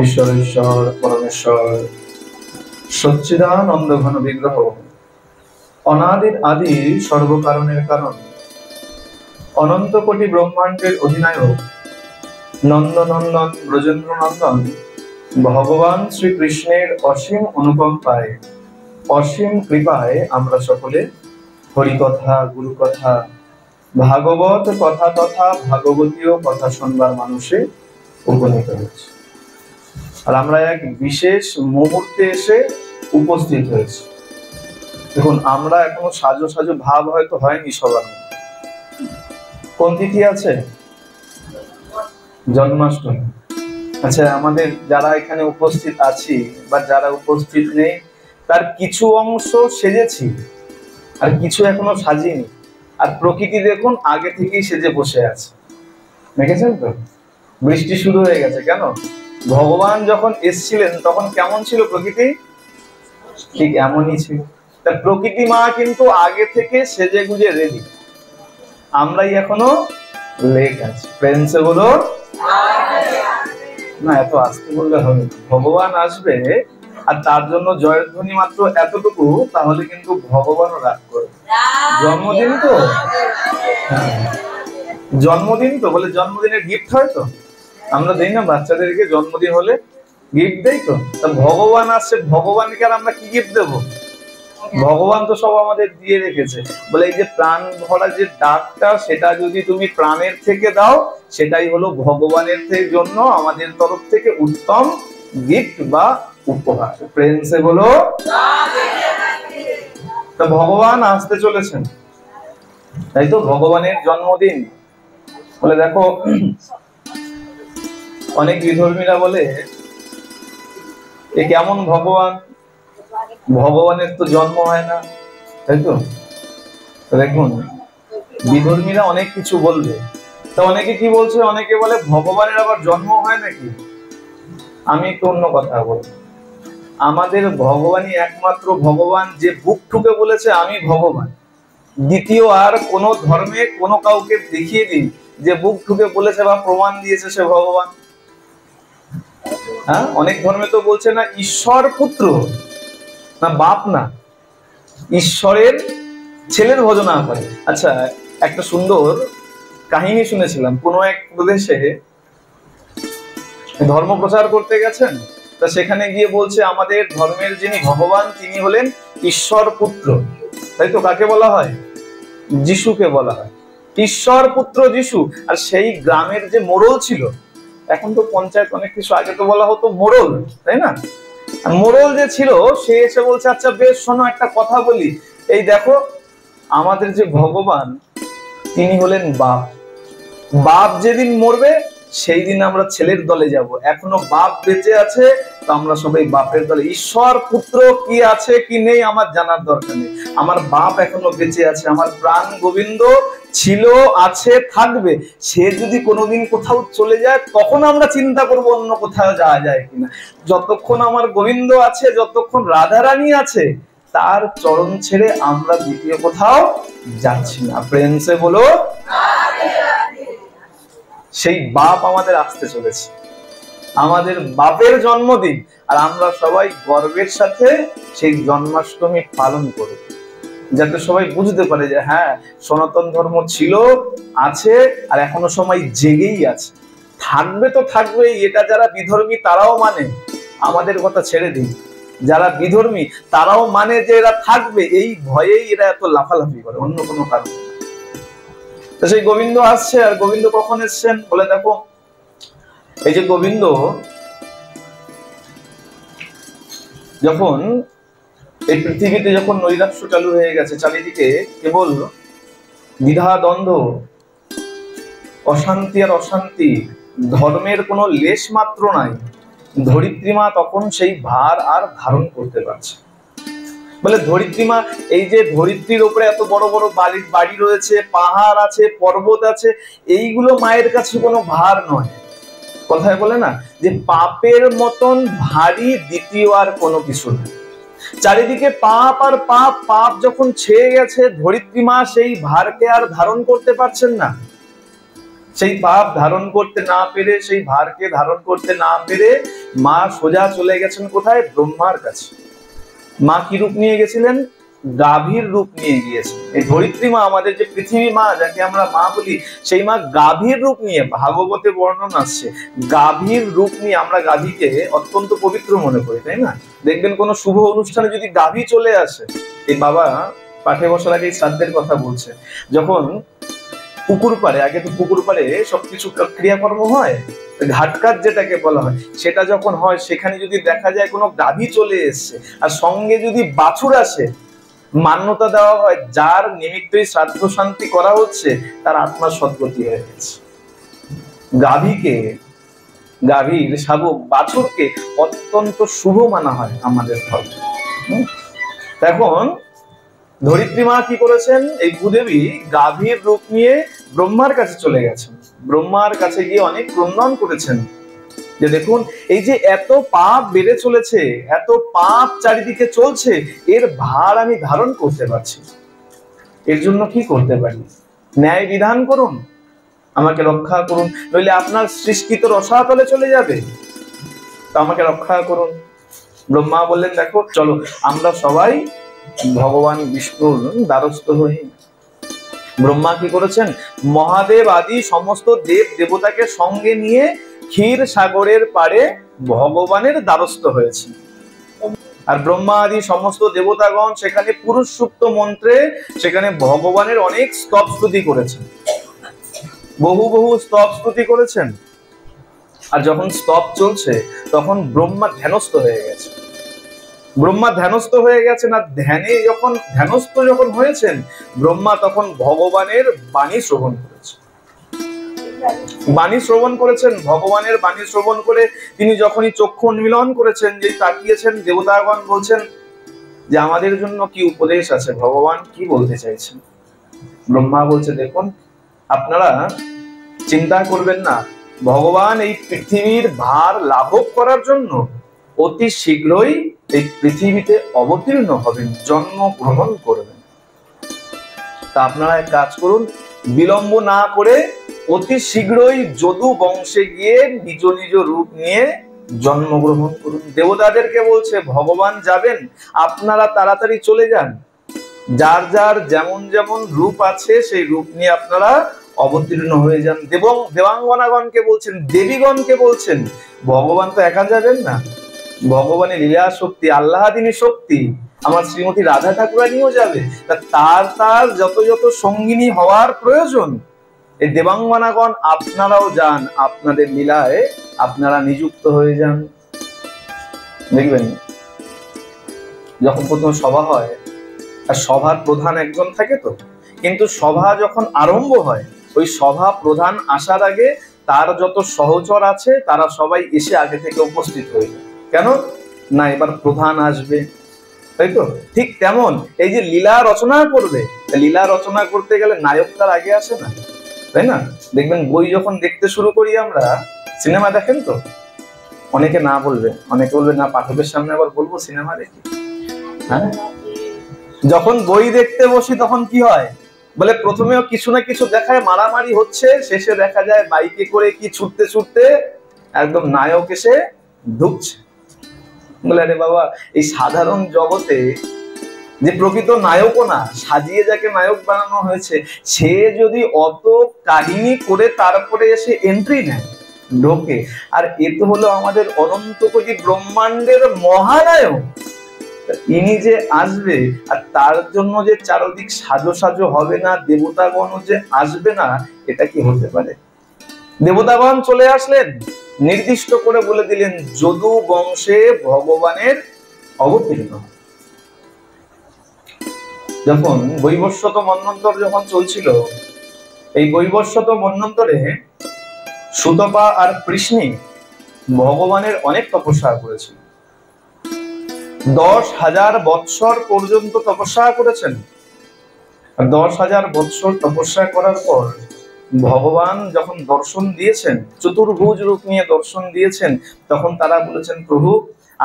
ঈশ্বরেশ্বর পরমেশ্বর সচ্চিদানন্দ ঘন বিগ্রহ অনাদির আদি সর্বকারণের কারণ অনন্ত কোটি ব্রহ্মাণ্ডের অধিনায়ক নন্দনন্দন ব্রজেন্দ্র নন্দন ভগবান শ্রীকৃষ্ণের অসীম অনুকম্পায় অসীম কৃপায় আমরা সকলে হরিকথা গুরুকথা ভাগবত কথা তথা ভাগবতীয় কথা শুনবার মানুষে উপনীত হয়েছে। আর আমরা এক বিশেষ মুহূর্তে এসে উপস্থিত হয়েছি। দেখুন, আমরা এখনো সাজো সাজো ভাব হয়তো হয়নি সবার। কোন তিথি আছে? জন্মাষ্টমী। আচ্ছা, আমাদের যারা এখানে উপস্থিত আছি বা যারা উপস্থিত নেই তার কিছু অংশ সেজেছি আর কিছু এখনো সাজিনি। আর প্রকৃতি দেখুন আগে থেকেই সেজে বসে আছে, দেখেছেন তো? বৃষ্টি শুরু হয়ে গেছে। কেন? ভগবান যখন এসছিলেন তখন কেমন ছিল প্রকৃতি? ঠিক এমনই ছিল। তার প্রকৃতি মা কিন্তু আগে থেকে সেজে গুজে রেডি। আমরাই এখনো লেট আছি। প্রেমসে বলো না, এত আসতে বললে হবে। ভগবান আসবে আর তার জন্য জয়ধ্বনি মাত্র এতটুকু, তাহলে কিন্তু ভগবানও রাগ করবে। জন্মদিন তো, জন্মদিন তো বলে জন্মদিনের গিফট হয় তো, আমরা দেই না বাচ্চাদেরকে? জন্মদিন হলে গিফট দেই তো। তা ভগবান আসছে, ভগবানকে আর আমরা কি গিফট দেবো? ভগবান তো সব আমাদের দিয়ে রেখেছে। বলে এই যে প্রাণ ভরা যে ডাকটা, সেটা যদি তুমি প্রাণের থেকে দাও, সেটাই হলো ভগবানের জন্য আমাদের তরফ থেকে উত্তম গিফট বা উপহার। প্রেমসে বলো। তা ভগবান আসতে চলেছেন, তাই তো ভগবানের জন্মদিন। বলে দেখো, অনেক বিধর্মীরা বলে এ কেমন ভগবান, ভগবানের তো জন্ম হয় না, তাই তো? দেখুন, বিধর্মীরা অনেক কিছু বলবে। তা অনেকে কি বলছে? অনেকে বলে ভগবানের আবার জন্ম হয় নাকি। আমি একটু অন্য কথা বলবো। আমাদের ভগবানই একমাত্র ভগবান যে বুক ঠুকে বলেছে আমি ভগবান। দ্বিতীয় আর কোন ধর্মে কোন কাউকে দেখিয়ে দিন যে বুক ঠুকে বলেছে বা প্রমাণ দিয়েছে সে ভগবান। হ্যাঁ, অনেক ধর্মে তো বলছে না ঈশ্বর পুত্র, না বাপ, না ঈশ্বরের ছেলের ভজনা করে। আচ্ছা, একটা সুন্দর কাহিনী শুনেছিলাম। কোন এক প্রদেশে ধর্ম প্রচার করতে গেছেন, তা সেখানে গিয়ে বলছে আমাদের ধর্মের যিনি ভগবান তিনি হলেন ঈশ্বর পুত্র। তাই তো? কাকে বলা হয়? যিশুকে বলা হয় ঈশ্বর পুত্র যিশু। আর সেই গ্রামের যে মোড়ল ছিল, এখন তো পঞ্চায়েত অনেক কিছু, আগে তো বলা হতো মোড়ল, তাই না? মোড়ল যে ছিল সে এসে বলছে আচ্ছা বেশ, শোনো একটা কথা বলি। এই দেখো, আমাদের যে ভগবান তিনি হলেন বাপ। বাপ যেদিন মরবে সেই দিন আমরা ছেলের দলে যাব। এখনো বাপ বেঁচে আছে তো আমরা সবাই বাপের দলে। ঈশ্বর পুত্র কি আছে কি নেই আমার জানার দরকার নেই। আমার বাপ এখনো বেঁচে আছে, আমার প্রাণ গোবিন্দ ছিল, আছে, থাকবে। সে যদি কোনোদিন কোথাও চলে যায় তখন আমরা চিন্তা করবো অন্য কোথাও যাওয়া যায় কিনা। যতক্ষণ আমার গোবিন্দ আছে, যতক্ষণ রাধারানী আছে, তার চরণ ছেড়ে আমরা দ্বিতীয় কোথাও যাচ্ছি না। প্রেমসে বলো। সেই বাপ আমাদের আসতে চলেছে, আমাদের বাপের জন্মদিন। আর আমরা সবাই গর্বের সাথে সেই জন্মাষ্টমী পালন করব, যাতে সবাই বুঝতে পারে যে হ্যাঁ, সনাতন ধর্ম ছিল, আছে, আর এখনো সময় জেগেই আছে, থাকবে তো থাকবেই। এটা যারা বিধর্মী তারাও মানে, আমাদের কথা ছেড়ে দিন। যারা বিধর্মী তারাও মানে যে এরা থাকবে, এই ভয়েই এরা এত লাফালাফি করে, অন্য কোনো কারণ। তো সেই গোবিন্দ আসছে। আর গোবিন্দ কখন এসছেন? বলে দেখো, এই যে গোবিন্দ যখন এই পৃথিবীতে যখন নৈরাশ্য চালু হয়ে গেছে, চারিদিকে কেবল দ্বিধা দ্বন্দ্ব, অশান্তি আর অশান্তি, ধর্মের কোনো লেশ মাত্র নাই, ধরিত্রীমা তখন সেই ভার আর ধারণ করতে পারছে। বলে ধরিত্রীমা, এই যে ধরিত্রীর উপরে এত বড় বড় বাড়ি রয়েছে, পাহাড় আছে, পর্বত আছে, এইগুলো মায়ের কাছে কোনো ভার নয়। কথায় বলে না যে পাপের মতন ভারী দ্বিতীয় আর কোনো কিছু নেই। চারিদিকে পাপ আর পাপ, পাপ যখন ছেয়ে গেছে, ধরিত্রীমা সেই ভারকে আর ধারণ করতে পারছেন না। সেই পাপ ধারণ করতে না পেরে, সেই ভারকে ধারণ করতে না পেরে মা সোজা চলে গেছেন কোথায়? ব্রহ্মার কাছে। মা কি রূপ নিয়ে গেছিলেন? গাভীর রূপ নিয়ে গিয়েছেন। এই ধরিত্রী মা, আমাদের যে পৃথিবী মা, যাকে আমরা মা বলি, সেই মা গাভীর রূপ নিয়ে, ভাগবতে বর্ণনা আসছে, গাভীর রূপ নিয়ে। আমরা গাভীকে অত্যন্ত পবিত্র মনে করি, তাই না? দেখবেন কোন শুভ অনুষ্ঠানে যদি গাভী চলে আসে, এই বাবা পাঠে বসার আগে শ্রাদ্ধের কথা বলছে, যখন পুকুর পাড়ে, আগে তো পুকুর পাড়ে সবকিছু ক্রিয়াকর্ম হয়, ঘাটকাজ যেটাকে বলা হয়, সেটা যখন হয়, সেখানে যদি দেখা যায় কোনো গাভী চলে এসছে আর সঙ্গে যদি বাছুর আসে, মান্যতা দেওয়া হয় যার নিমিত্তই শ্রাদ্ধ শান্তি করা হচ্ছে তার আত্মা সদ্গতি হয়ে গেছে। গাভীকে, গাভীর শাবক বাছুরকে অত্যন্ত শুভ মানা হয় আমাদের ধর্মে। এখন ধরিত্রী মা কি করেছেন? এই ভূদেবী গাভীর রূপ নিয়ে ব্রহ্মার কাছে চলে গেছেন। ব্রহ্মার কাছে গিয়ে অনেক ক্রন্দন করেছেন যে দেখুন, এই যে এত পাপ বেড়ে চলেছে, এত পাপ চারিদিকে চলছে, এর ভার আমি ধারণ করতে পারছি। এর জন্য কি করতে পারি? ন্যায় বিধান করুন, আমাকে রক্ষা করুন, নইলে আপনার সৃষ্টিত রসাতলে চলে যাবে, তো আমাকে রক্ষা করুন। ব্রহ্মা বললেন দেখো চলো আমরা সবাই ভগবান বিষ্ণুর দ্বারস্থ হই। ব্রহ্মা কি করেছেন? মহাদেব আদি সমস্ত দেব দেবতাকে সঙ্গে নিয়ে ক্ষীর সাগরের পাড়ে ভগবানের দ্বারস্থ হয়েছে। আর ব্রহ্মা আদি সমস্ত দেবতাগণ সেখানে পুরুষ সুক্ত মন্ত্রে সেখানে ভগবানের অনেক স্তব স্তুতি করেছেন, বহু বহু স্তব স্তুতি করেছেন। আর যখন স্তব চলছে তখন ব্রহ্মা ধ্যানস্থ হয়ে গেছে। ব্রহ্মা ধ্যানস্থ হয়ে গেছেন, আর ধ্যানে যখন ধ্যানস্থ যখন হয়েছেন, ব্রহ্মা তখন ভগবানের বাণী শ্রবণ করেছেন। বাণী শ্রবণ করেছেন, ভগবানের বাণী শ্রবণ করে তিনি যখনই চক্ষু উন্মিলন করেছেন, যে তাকিয়েছেন, দেবতাগণ বলছেন যে আমাদের জন্য কি উপদেশ আছে, ভগবান কি বলতে চাইছেন। ব্রহ্মা বলছে দেখুন, আপনারা চিন্তা করবেন না, ভগবান এই পৃথিবীর ভার লাঘব করার জন্য অতি শীঘ্রই এই পৃথিবীতে অবতীর্ণ হবেন, জন্মগ্রহণ করবেন। তা আপনারা এক কাজ করুন, বিলম্ব না করে অতি শীঘ্রই যদু বংশে গিয়ে নিজ নিজ রূপ নিয়ে জন্মগ্রহণ করুন। দেবতাদেরকে বলছে ভগবান যাবেন, আপনারা তাড়াতাড়ি চলে যান, যার যার যেমন যেমন রূপ আছে সেই রূপ নিয়ে আপনারা অবতীর্ণ হয়ে যান। দেবাঙ্গনাগণকে বলছেন, দেবীগণকে বলছেন, ভগবান তো একা যাবেন না, ভগবানের লীলা শক্তি, আল্লাহাদিনী শক্তি, আমার শ্রীমতী রাধা ঠাকুরানিও যাবে, তার তার যত যত সঙ্গিনী হওয়ার প্রয়োজন, এই দেবাঙ্গনাগণ আপনারাও যান, আপনাদের লীলায় আপনারা নিযুক্ত হয়ে যান। দেখবেন যখন প্রথম সভা হয়, আর সভার প্রধান একজন থাকে তো, কিন্তু সভা যখন আরম্ভ হয়, ওই সভা প্রধান আসার আগে তার যত সহচর আছে তারা সবাই এসে আগে থেকে উপস্থিত হয়ে যায়। কেন না? এবার প্রধান আসবে, তাই তো? ঠিক তেমন এই যে লীলা রচনা করবে, লীলা রচনা করতে গেলে নায়ক তার আগে আসে না, তাই না? দেখবেন বই যখন দেখতে শুরু করি আমরা, সিনেমা দেখেন তো, অনেকে না বলবে, অনেকে বলবে না পাঠকের সামনে আবার বলবো সিনেমা দেখি। হ্যাঁ, যখন বই দেখতে বসি তখন কি হয় বলে, প্রথমেও কিছু না কিছু দেখায়, মারামারি হচ্ছে, শেষে দেখা যায় বাইকে করে কি ছুটতে ছুটতে একদম নায়ক এসে ঢুকছে। বলে আরে বাবা, এই সাধারণ জগতে যে প্রকৃত নায়কও না, সাজিয়ে যাকে নায়ক বানানো হয়েছে, সে যদি অত কাহিনী করে তারপরে এসে এন্ট্রি নেয়, ঢোকে, আর এ তো হলো আমাদের অনন্ত কোটি ব্রহ্মাণ্ডের মহানায়ক, ইনি যে আসবে আর তার জন্য যে চারদিক সাজো সাজো হবে না, দেবতাগণ যে আসবে না, এটা কি হতে পারে? দেবতাগণ চলে আসলেন, নির্দিষ্ট করে বলে দিলেন যদু বংশে ভগবানের অবতীর্ণ। যখন বৈবস্বত মন্বন্তর যখন চলছিল, এই বৈবস্বত মন্বন্তরে সুতপা আর কৃষ্ণী ভগবানের অনেক তপস্যা করেছিল। 10,000 বৎসর পর্যন্ত তপস্যা করেছেন। 10,000 বৎসর তপস্যা করার পর ভগবান যখন দর্শন দিয়েছেন, চতুর্ভুজ রূপ নিয়ে দর্শন দিয়েছেন, তখন তারা বলেছেন প্রভু,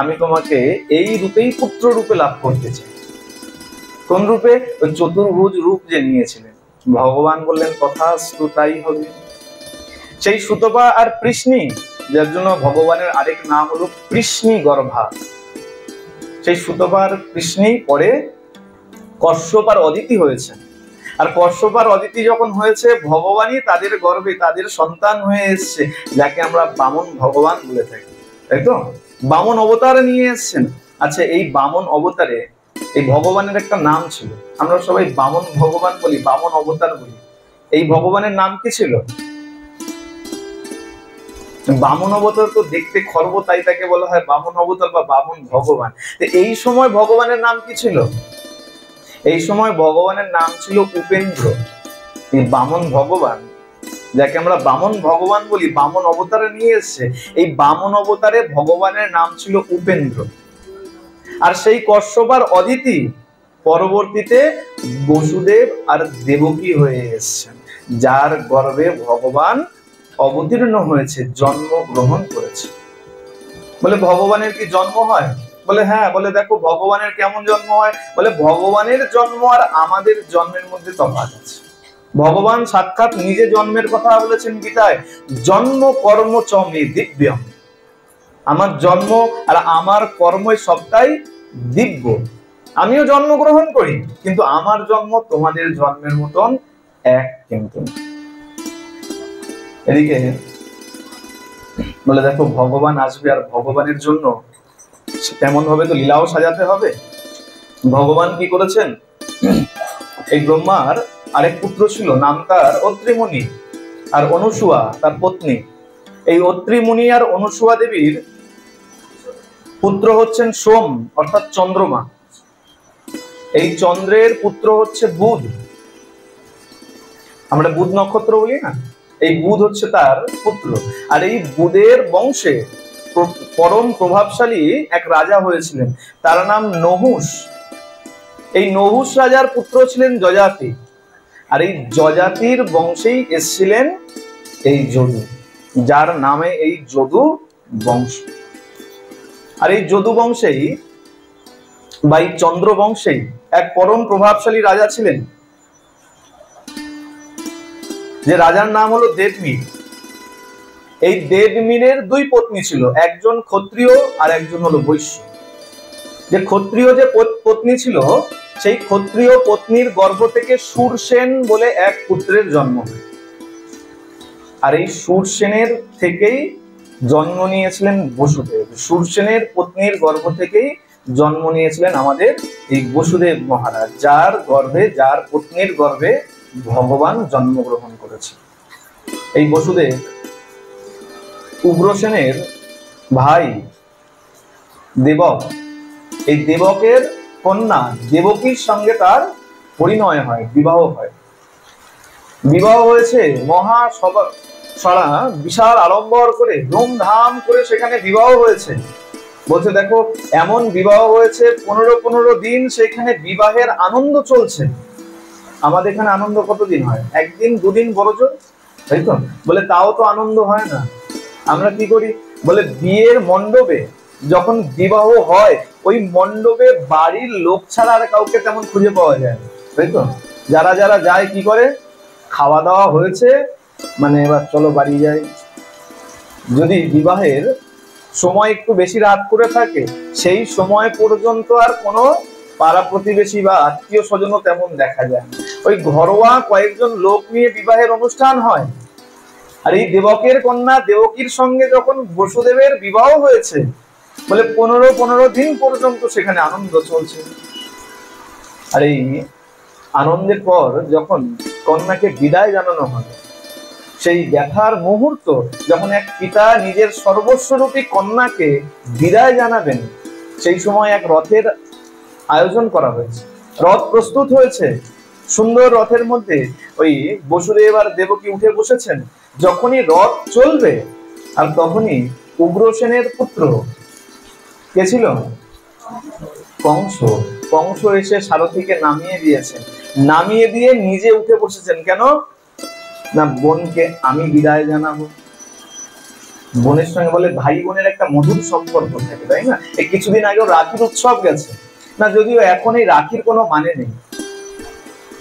আমি তোমাকে এই রূপেই পুত্র রূপে লাভ করতে চাই। কোন রূপে? ওই চতুর্ভুজ রূপ যে নিয়েছিলেন। ভগবান বললেন তথাস্তু, তাই হবে। সেই সুতপা আর কৃষ্ণী যার জন্য ভগবানের আরেক নাম হলো কৃষ্ণী গর্ভা। সেই সুতপার কৃষ্ণী পরে কশ্যপ আর অদিতি হয়েছে। আর কশ্যপ আর অদিতি যখন হয়েছে, ভগবানই তাদের গর্ভে তাদের সন্তান হয়ে এসছে, যাকে আমরা বামন ভগবান বলে থাকি, তাই তো? বামন অবতার নিয়ে এসছেন। আচ্ছা, এই বামন অবতারে এই ভগবানের একটা নাম ছিল, আমরা সবাই বামন ভগবান বলি, বামন অবতার বলি। এই ভগবানের নাম কি ছিল? বামন অবতার তো দেখতে খর্ব, তাই তাকে বলা হয় বামন অবতার বা বামন ভগবান। এই সময় ভগবানের নাম কি ছিল? এই সময় ভগবানের নাম ছিল উপেন্দ্র। এই বামন ভগবান, যাকে আমরা বামন ভগবান বলি, বামন অবতারে নিয়ে এসছে, এই বামন অবতারে ভগবানের নাম ছিল উপেন্দ্র। আর সেই কশ্যপ আর অদিতি পরবর্তীতে বসুদেব আর দেবকী হয়ে এসছেন, যার গর্ভে ভগবান অবতীর্ণ হয়েছে, জন্ম গ্রহণ করেছে। বলে ভগবানের কি জন্ম হয়? বলে হ্যাঁ। বলে দেখো ভগবানের কেমন জন্ম হয়? বলে ভগবানের জন্ম আর আমাদের জন্মের মধ্যে তফাৎ আছে। ভগবান সাক্ষাৎ নিজে জন্মের কথা বলেছেন গীতায়, জন্ম কর্ম চ মে দিব্যম। আমার জন্ম আর আমার কর্মই সবটাই দিব্য। আমিও জন্মগ্রহণ করি, কিন্তু আমার জন্ম তোমাদের জন্মের মতন এক কিন্তু। এদিকে বলে দেখো ভগবান আসবে, আর ভগবানের জন্য তেমন ভাবে তো লীলাও সাজাতে হবে। ভগবান কি করেছেন? এই ব্রহ্মার আরেক পুত্র ছিল, নাম তার অত্রি মুনি, আর অনুসুয়া তার পত্নী। এই অত্রি মুনি আর অনুসুয়া দেবীর পুত্র হচ্ছেন সোম, অর্থাৎ চন্দ্রমা। এই চন্দ্রের পুত্র হচ্ছে বুধ, আমরা বুধ নক্ষত্র বলি না, এই বুধ হচ্ছে তার পুত্র। আর এই বুধের বংশে পরম প্রভাবশালী এক রাজা হয়েছিলেন, তার নাম নহুষ। এই নহুষ রাজার পুত্র ছিলেন যজাতি, আর এই যজাতির বংশেই এসেছিলেন এই যদু, যার নামে এই যদু বংশ। আর এই যদু বংশেই বা এই চন্দ্র বংশেই এক পরম প্রভাবশালী রাজা ছিলেন, যে রাজার নাম হলো দেবমিন। এই দেবমিনের দুই পত্নী ছিল, একজন ক্ষত্রিয় আর একজন হলো বৈশ্য। যে ক্ষত্রিয় যে পত্নী ছিল, সেই ক্ষত্রিয় পত্নীর গর্ভ থেকে সুরসেন বলে এক পুত্রের জন্ম হয়। আর এই সুরসেনের থেকেই জন্ম নিয়েছিলেন বসুদেব। সুরসেনের পত্নীর গর্ভ থেকেই জন্ম নিয়েছিলেন আমাদের এই বসুদেব মহারাজ, যার গর্ভে, যার পত্নীর গর্ভে ভগবান জন্মগ্রহণ করেছে। এই বসুদেব উগ্রসেনের ভাই দেবক, এই দেবকের কন্যা দেবকীর সঙ্গে তার পরিণয় হয়, বিবাহ হয়। বিবাহ হয়েছে মহাসভা সারা বিশাল আড়ম্বর করে, ধুমধাম করে সেখানে বিবাহ হয়েছে। বলছে দেখো এমন বিবাহ হয়েছে, 15 দিন সেখানে বিবাহের আনন্দ চলছে। আমাদের এখানে আনন্দ কতদিন হয়? একদিন দুদিন বড়জোর, তাই তো? বলে তাও তো আনন্দ হয় না। আমরা কি করি? বলে বিয়ের মণ্ডপে যখন বিবাহ হয়, ওই মণ্ডপে বাড়ির লোক ছাড়া আর কাউকে তেমন খুঁজে পাওয়া যায় না, তাই তো? যারা যারা যায় কি করে? খাওয়া দাওয়া হয়েছে, মানে এবার চলো বাড়ি যাই। যদি বিবাহের সময় একটু বেশি রাত করে থাকে, সেই সময় পর্যন্ত আর কোনো পাড়া প্রতিবেশী বা আত্মীয় স্বজনও তেমন দেখা যায় না। ওই ঘরোয়া কয়েকজন লোক নিয়ে বিবাহের অনুষ্ঠান হয়। আর এই দেবকের কন্যা দেবকীর সঙ্গে যখন বসুদেবের বিবাহ হয়েছে, বলে 15 দিন পর্যন্ত সেখানে আনন্দ চলছে। আর এই আনন্দের পর যখন কন্যাকে বিদায় জানানো হয়, সেই ব্যথার মুহূর্ত যখন এক পিতা নিজের সর্বস্বরূপী কন্যাকে বিদায় জানাবেন, সেই সময় এক রথের আয়োজন করা হয়েছে। রথ প্রস্তুত হয়েছে, সুন্দর রথের মধ্যে ওই বসুদেব আর দেবকী উঠে বসেছেন। যখনই রথ চলবে, আর তখনই উগ্রসেনের পুত্র কে ছিল? কংস। কংস এসে সারথীকে নামিয়ে দিয়েছেন, নামিয়ে দিয়ে নিজে উঠে বসেছেন। কেন না? বোনকে আমি বিদায় জানাবো। বোনের সঙ্গে বলে ভাই বোনের একটা মধুর সম্পর্ক থাকে, তাই না? এই কিছুদিন আগেও রাখির উৎসব গেছে না, যদিও এখন এই রাখির কোনো মানে নেই।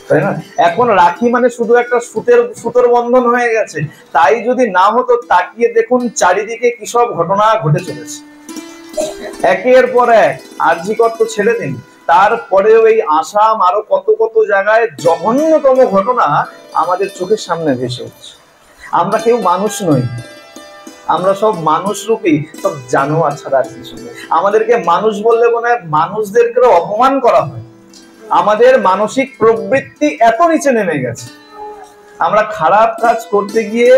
তাই না? এখন রাখি মানে শুধু একটা সুতোর বন্ধন হয়ে গেছে। তাই যদি না হতো, তাকিয়ে দেখুন চারিদিকে কি সব ঘটনা ঘটে চলেছে একের পর এক। আরজি কর তো ছেড়ে দিন, তারপরেও এই আসাম আরো কত কত জায়গায় জঘন্যতম ঘটনা আমাদের চোখের সামনে ভেসে উঠছে। আমরা কেউ মানুষ নই, আমরা সব মানুষ রূপী সব জানোয়ার ছাড়া আর কিছু নেই। আমাদেরকে মানুষ বললে মনে হয় মানুষদেরকে অপমান করা হয়। আমাদের মানসিক প্রবৃত্তি এত নিচে নেমে গেছে, আমরা খারাপ কাজ করতে গিয়ে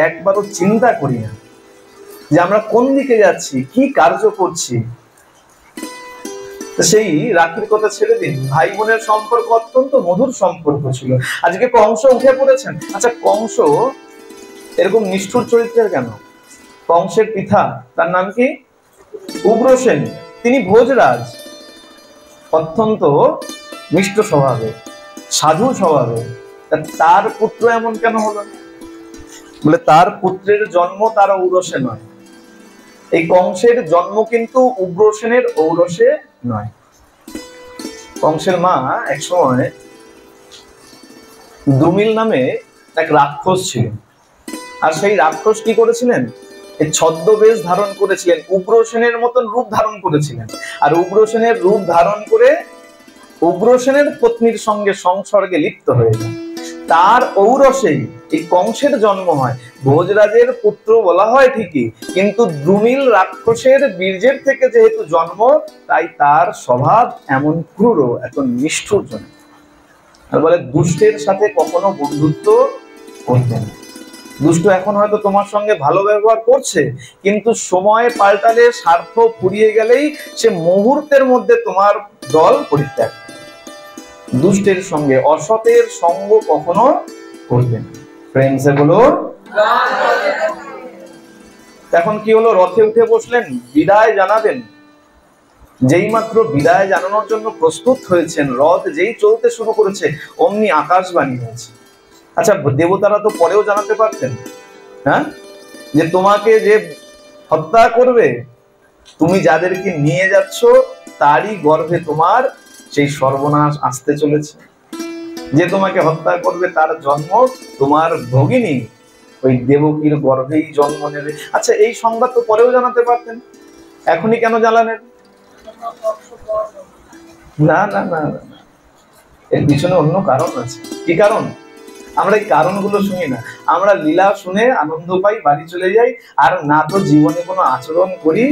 একবারও চিন্তা করি না যে আমরা কোন দিকে যাচ্ছি, কি কার্য করছি। সেই রাখির কথা ছেড়ে দিন, ভাই বোনের সম্পর্ক অত্যন্ত মধুর সম্পর্ক ছিল। আজকে কংস উঠে পড়েছেন। আচ্ছা, কংস এরকম নিষ্ঠুর চরিত্রের কেন? কংসের পিতা, তার নাম কি? উগ্রসেন। তিনি ভোজরাজ, অত্যন্ত মিষ্ট স্বভাবে, সাধু স্বভাবে। তার পুত্র এমন কেন হলো? বলে তার পুত্রের জন্ম তার ঔরসে নয়। এই কংসের জন্ম কিন্তু উগ্রসেনের ঔরসে নয়। কংসের মা একসময় দ্রুমিল নামে এক রাক্ষস ছিল, আর সেই রাক্ষস কি করেছিলেন? ছদ্মবেশ ধারণ করেছিলেন, উগ্রসেনের মতন রূপ ধারণ করেছিলেন। আর উগ্রসেনের রূপ ধারণ করে উগ্রসেনের পত্নীর সঙ্গে সংসর্গে লিপ্ত হয়ে যায়। তার ঔরসেই এই কংসের জন্ম হয়। ভোজরাজের পুত্র বলা হয় ঠিকই, কিন্তু দ্রুমিল রাক্ষসের বীর্যের থেকে যেহেতু জন্ম, তাই তার স্বভাব এমন ক্রূর, এত নিষ্ঠুর। আর বলে দুষ্টের সাথে কখনো বন্ধুত্ব করবে না। দুষ্ট এখন হয়তো তোমার সঙ্গে ভালো ব্যবহার করছে, কিন্তু সময় পাল্টালে, স্বার্থ ফুরিয়ে গেলেই সে মুহূর্তের মধ্যে তোমার দল পরিত্যাগ। দুষ্টের সঙ্গে, অসতের সঙ্গ কখনো করবে না। প্রেম সে বলো। এখন কি হলো? রথে উঠে বসলেন, বিদায় জানাবেন। যেই মাত্র বিদায় জানানোর জন্য প্রস্তুত হয়েছেন, রথ যেই চলতে শুরু করেছে, অমনি আকাশবাণী হয়েছে। আচ্ছা, দেবতারা তো পরেও জানাতে পারতেন, হ্যাঁ, যে তোমাকে যে হত্যা করবে, তুমি যাদেরকে নিয়ে যাচ্ছ তারই গর্ভে তোমার সেই সর্বনাশ আসতে চলেছে। যে তোমাকে হত্যা করবে তার জন্ম তোমার ভগিনী ওই দেবকীর গর্ভেই জন্ম নেবে। আচ্ছা, এই সংবাদ তো পরেও জানাতে পারতেন, এখনই কেন জানালেন? না না না, এর পিছনে অন্য কারণ আছে। কি কারণ? আমরা এই কারণগুলো শুনি না, আমরা লীলা শুনে আনন্দ পাই, বাড়ি চলে যাই, আর না তো জীবনে কোনো আচরণ করি,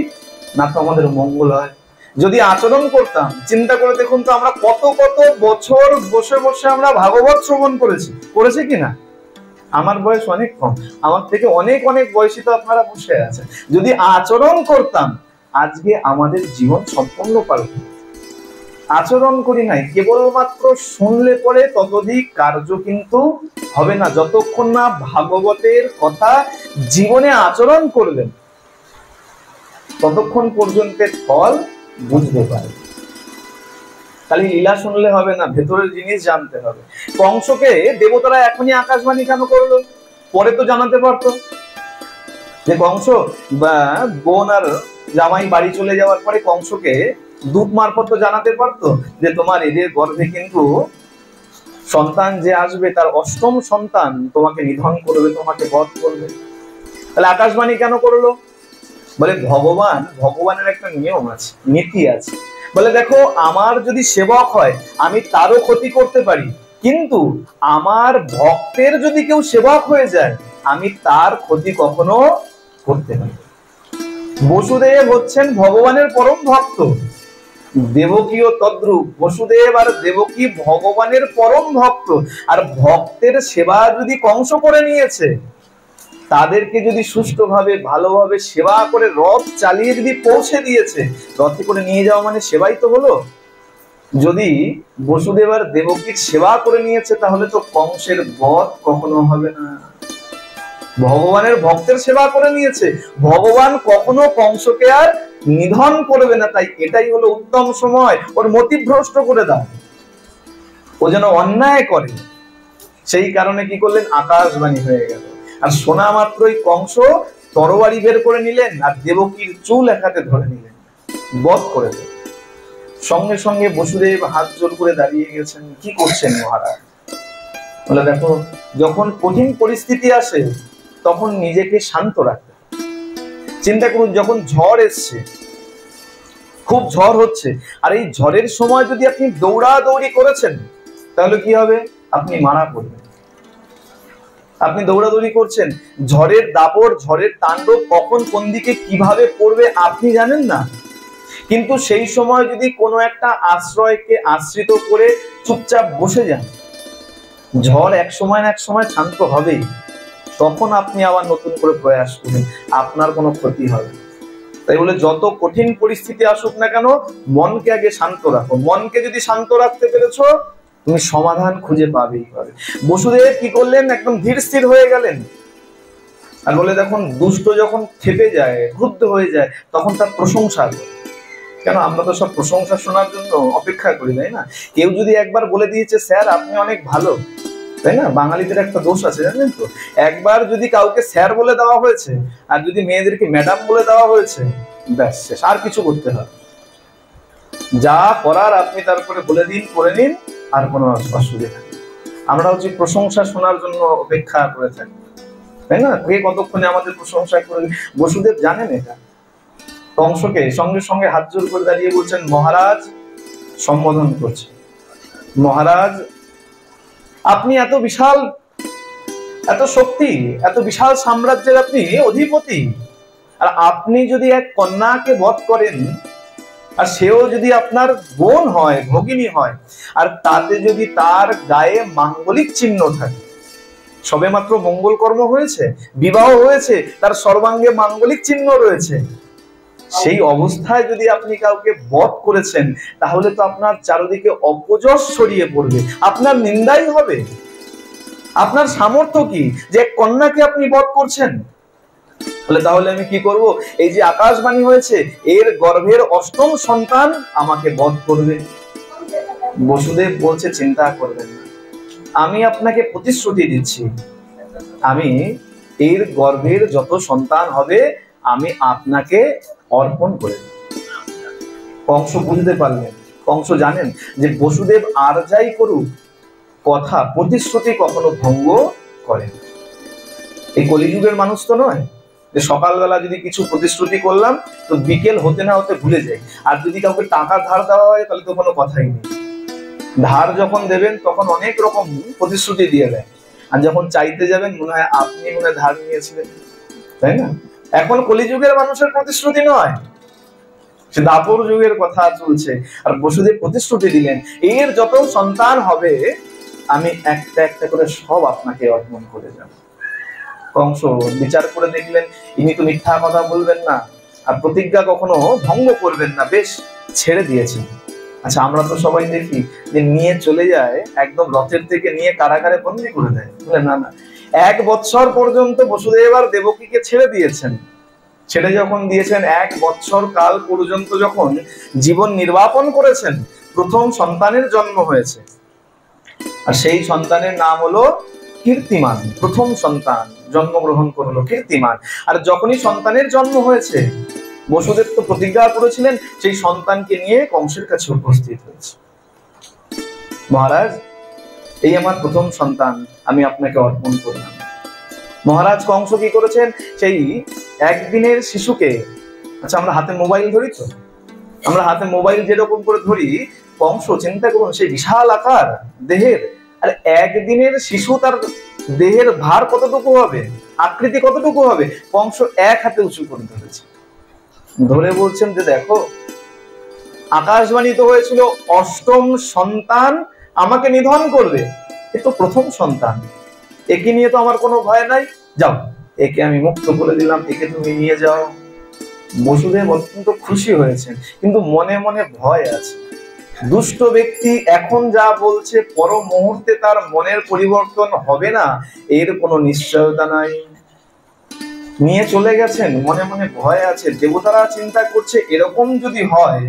না তো আমাদের মঙ্গল হয়। যদি আচরণ করতাম, চিন্তা করে দেখুন তো, আমরা কত কত বছর বসে বসে আমরা ভাগবত শ্রবণ করেছি কিনা? আমার বয়স অনেক কম, আমার থেকে অনেক অনেক বয়সী তো আপনারা বসে আছেন। যদি আচরণ করতাম, আজকে আমাদের জীবন সম্পূর্ণ পাল্টে। আচরণ করি নাই, কেবলমাত্র শুনলে পরে ততোধিক কার্য কিন্তু হবে না, যতক্ষণ না ভাগবতের কথা জীবনে আচরণ করবেন, ততক্ষণ পর্যন্ত ফল বুঝতে পারে। খালি লীলা শুনলে হবে না, ভেতরের জিনিস জানতে হবে। কংসকে দেবতারা এখনই আকাশবাণী কেন করলো? পরে তো জানাতে পারতো। যে কংস বা বোন আর জামাই বাড়ি চলে যাওয়ার পরে কংসকে দূত মারফত তো জানাতে পারতো যে তোমার এদের গর্ভে কিন্তু সন্তান যে আসবে তার অষ্টম সন্তান তোমাকে নিধন করবে, তোমাকে বধ করবে। তাহলে আকাশবাণী কেন করলো? বলে ভগবানের একটা নিয়ম আছে, নীতি আছে। বলে দেখো, আমার যদি সেবক হয় আমি তারও ক্ষতি করতে পারি, কিন্তু আমার ভক্তের যদি কেউ সেবক হয়ে যায় আমি তার ক্ষতি কখনো করতে পারি। বসুদেব হচ্ছেন ভগবানের পরম ভক্ত, দেবকীও তদ্রূপ। বসুদেব আর দেবকী ভগবানের পরম ভক্ত, আর ভক্তের সেবা যদি কংস করে নিয়েছে, তাদেরকে যদি সুষ্ঠুভাবে ভালোভাবে সেবা করে রথ চালিয়ে যদি পৌঁছে দিয়েছে, রথে করে নিয়ে যাওয়া মানে সেবাই তো হলো। যদি বসুদেব আর দেবকীর সেবা করে নিয়েছে, তাহলে তো কংসের বধ কখনো হবে না। ভগবানের ভক্তের সেবা করে নিয়েছে, ভগবান কখনো কংসকে আর নিধন করবে না। তাই এটাই হলো উত্তম সময় ওর মতিভ্রষ্ট করে দাও, ও যেন অন্যায় করে। সেই কারণে কি করলেন? আকাশবাণী হয়ে গেল। আর শোনা মাত্রই কংস তরবারি বের করে নিলেন, আর দেবকীর চুল এক হাতে ধরে নিলেন, বধ করে দিলেন। সঙ্গে সঙ্গে বসুদেব হাত জোর করে দাঁড়িয়ে গেছেন। কি করছেন মহারাজ? বলে দেখো, যখন কঠিন পরিস্থিতি আসে তখন নিজেকে শান্ত রাখতে। চিন্তা করুন, যখন ঝড় এসছে, খুব ঝড় হচ্ছে, আর এই ঝড়ের সময় যদি আপনি দৌড়াদৌড়ি করেছেন তাহলে কি হবে? আপনি মারা পড়বেন। আপনি দৌড়াদৌড়ি করছেন, ঝড়ের দাপট, ঝড়ের তাণ্ডব কখন কোন দিকে কিভাবে পড়বে আপনি জানেন না। কিন্তু সেই সময় যদি কোনো একটা আশ্রয়কে আশ্রিত করে চুপচাপ বসে যান, ঝড় এক সময় না এক সময় শান্ত হবেই। তখন আপনি আবার নতুন করে প্রয়াস করুন, আপনার কোনো ক্ষতি হবে। তাই বলে যত কঠিন পরিস্থিতি আসুক না কেন, মনকে আগে শান্ত রাখো। মনকে যদি শান্ত রাখতে পেরেছো, তুমি সমাধান খুঁজে পাবেই পাবে। বসুদেব কি করলেন? একদম ধীর স্থির হয়ে গেলেন। আর বলে দেখুন, দুষ্ট যখন খেপে যায়, ক্রুদ্ধ হয়ে যায়, তখন তার প্রশংসা করে। কেন? আমরা তো সব প্রশংসা শোনার জন্য অপেক্ষা করি, তাই না? কেউ যদি একবার বলে দিয়েছে স্যার আপনি অনেক ভালো, তাই না? বাঙালিদের একটা দোষ আছে জানেন তো, একবার যদি কাউকে স্যার বলে দেওয়া হয়েছে, আর যদি মেয়েদেরকে ম্যাডাম বলে দেওয়া হয়েছে, ব্যাস শেষ, আর কিছু করতে হবে। যা করার আপনি তারপরে বলে দিন, করে নিন, আর কোনো অসুবিধা নেই। আমরা হচ্ছে প্রশংসা শোনার জন্য অপেক্ষা করে থাকি, তাই না? কে কতক্ষণে আমাদের প্রশংসা করে। বসুদেব জানেন এটা। কংসকে সঙ্গে সঙ্গে হাত জোর করে দাঁড়িয়ে বলছেন, মহারাজ, সম্বোধন করছে, মহারাজ আপনি এত বিশাল, এত শক্তি, এত বিশাল সাম্রাজ্যের আপনি অধিপতি, আর আপনি যদি এক কন্যাকে বধ করেন, আর সেও যদি আপনার বোন হয়, ভগিনী হয়, আর তাতে যদি তার গায়ে মাঙ্গলিক চিহ্ন থাকে, সবেমাত্র মঙ্গল কর্ম হয়েছে, বিবাহ হয়েছে, তার সর্বাঙ্গে মাঙ্গলিক চিহ্ন রয়েছে, সেই অবস্থায় যদি আপনি কাউকে বধ করেছেন, তাহলে তো আপনার চারিদিকে অপযশ ছড়িয়ে পড়বে, আপনার নিন্দাই হবে। আপনার সামর্থ্য কি যে কন্যাকে আপনি বধ করছেন? বলে তাহলে আমি কি করব? এই যে আকাশবাণী হয়েছে, এর গর্ভের অষ্টম সন্তান আমাকে বধ করবে। বসুদেব বলছে, চিন্তা করবেন না, আমি আপনাকে প্রতিশ্রুতি দিচ্ছি, আমি এর গর্ভের যত সন্তান হবে আমি আপনাকে অর্পণ করে দেব। কংস বুঝতে পারলেন। কংস জানেন যে বসুদেব আর যাই করুক, কথা, প্রতিশ্রুতি কখনো ভঙ্গ করে। এই কলিযুগের মানুষ তো নয় যে সকালবেলা যদি কিছু প্রতিশ্রুতি করলাম তো বিকেল হতে না হতে ভুলে যাই। আর যদি কাউকে টাকা ধার দেওয়া হয় তাহলে তো কোনো কথাই নেই। ধার যখন দেবেন তখন অনেক রকম প্রতিশ্রুতি দিয়ে দেয়, আর যখন চাইতে যাবেন মনে হয় আপনি মনে হয় ধার নিয়েছিলেন, তাই না? এখন কলিযুগের মানুষের প্রতিশ্রুতি নয়, সে দাপর যুগের কথা চলছে। আর বসুদেব প্রতিশ্রুতি দিলেন, এর যত সন্তান হবে আমি একটা একটা করে সব আপনাকে অর্পণ করে যাব। কংস বিচার করে দেখলেন ইনি তো মিথ্যা কথা বলবেন না, আর প্রতিজ্ঞা কখনো ভঙ্গ করবেন না, বেশ ছেড়ে দিয়েছেন। আচ্ছা, আমরা তো সবাই দেখি যে নিয়ে চলে যায়, একদম রথের থেকে নিয়ে কারাগারে বন্দী করে দেয়। বলে না না, 1 বছর পর্যন্ত বসুদেব আর দেবকীকে ছেড়ে দিয়েছেন। ছেড়ে যখন দিয়েছেন, 1 বছর কাল পর্যন্ত যখন জীবন নির্বাপন করেছেন, প্রথম সন্তানের জন্ম হয়েছে, আর সেই সন্তানের নাম হলো কীর্তিমান। প্রথম সন্তান জন্মগ্রহণ করলো কীর্তিমান। আর যখনই সন্তানের জন্ম হয়েছে, বসুদেব তো প্রতিজ্ঞা করেছিলেন সেই সন্তানকে নিয়ে কংসের কাছে উপস্থিত হয়েছে। মহারাজ, এই আমার প্রথম সন্তান, আমি আপনাকে অর্পণ করলাম। মহারাজ কংস কি করেছেন? সেই একদিনের শিশুকে, আচ্ছা আমরা হাতে মোবাইল ধরি তো, আমরা হাতে মোবাইল যেরকম করে ধরি, কংস চিন্তা করুন সেই বিশাল আকার দেহের, আর একদিনের শিশু, তার দেহের ভার কতটুকু হবে, আকৃতি কতটুকু হবে, কংস এক হাতে উঁচু করে ধরেছে। ধরে বলছেন যে দেখো, আকাশবাণী তো হয়েছিল অষ্টম সন্তান আমাকে নিধন করবে, এ তো প্রথম সন্তান, একে নিয়ে তো আমার কোনো ভয় নাই, যাও একে আমি মুক্ত করে দিলাম, একে তুমি নিয়ে যাও। বসুদেব অত্যন্ত খুশি হয়েছেন, কিন্তু মনে মনে ভয় আছে। দুষ্ট ব্যক্তি এখন যা বলছে পর মুহূর্তে তার মনের পরিবর্তন হবে না, এর কোনো নিশ্চয়তা নাই। নিয়ে চলে গেছেন, মনে মনে ভয় আছে। দেবতারা চিন্তা করছে এরকম যদি হয়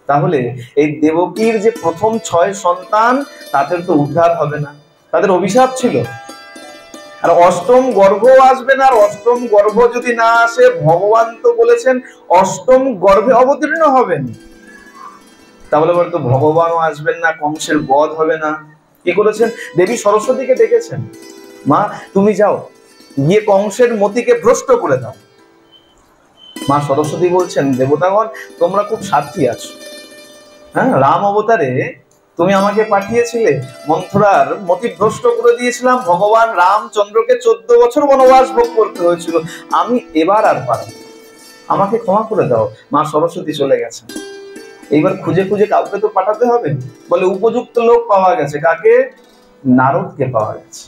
তাহলে এই দেবকীর যে প্রথম 6 সন্তান তাদের তো উদ্ধার হবে না, তাদের অভিশাপ ছিল। আর অষ্টম গর্ভ আসবে না, আর অষ্টম গর্ভ যদি না আসে, ভগবান তো বলেছেন অষ্টম গর্ভে অবতীর্ণ হবেন, তাহলে বলতো ভগবানও আসবেন না, কংসের বধ হবে না। কি করেছেন? দেবী সরস্বতীকে ডেকেছেন, মা তুমি যাও গিয়ে কংসের মতিকে ভ্রষ্ট করে দাও। মা সরস্বতী বলছেন, দেবতাগণ তোমরা খুব স্বার্থী আছো। হ্যাঁ, রাম অবতারে তুমি আমাকে পাঠিয়েছিলে, মন্থরার মতি ভ্রষ্ট করে দিয়েছিলাম, ভগবান রামচন্দ্রকে 14 বছর বনবাস ভোগ করতে হয়েছিল, আমি এবার আর পারব, আমাকে ক্ষমা করে দাও। মা সরস্বতী চলে গেছেন। এইবার খুঁজে খুঁজে কাউকে তো পাঠাতে হবে, বলে উপযুক্ত লোক পাওয়া গেছে। কাকে? নারদকে পাওয়া গেছে।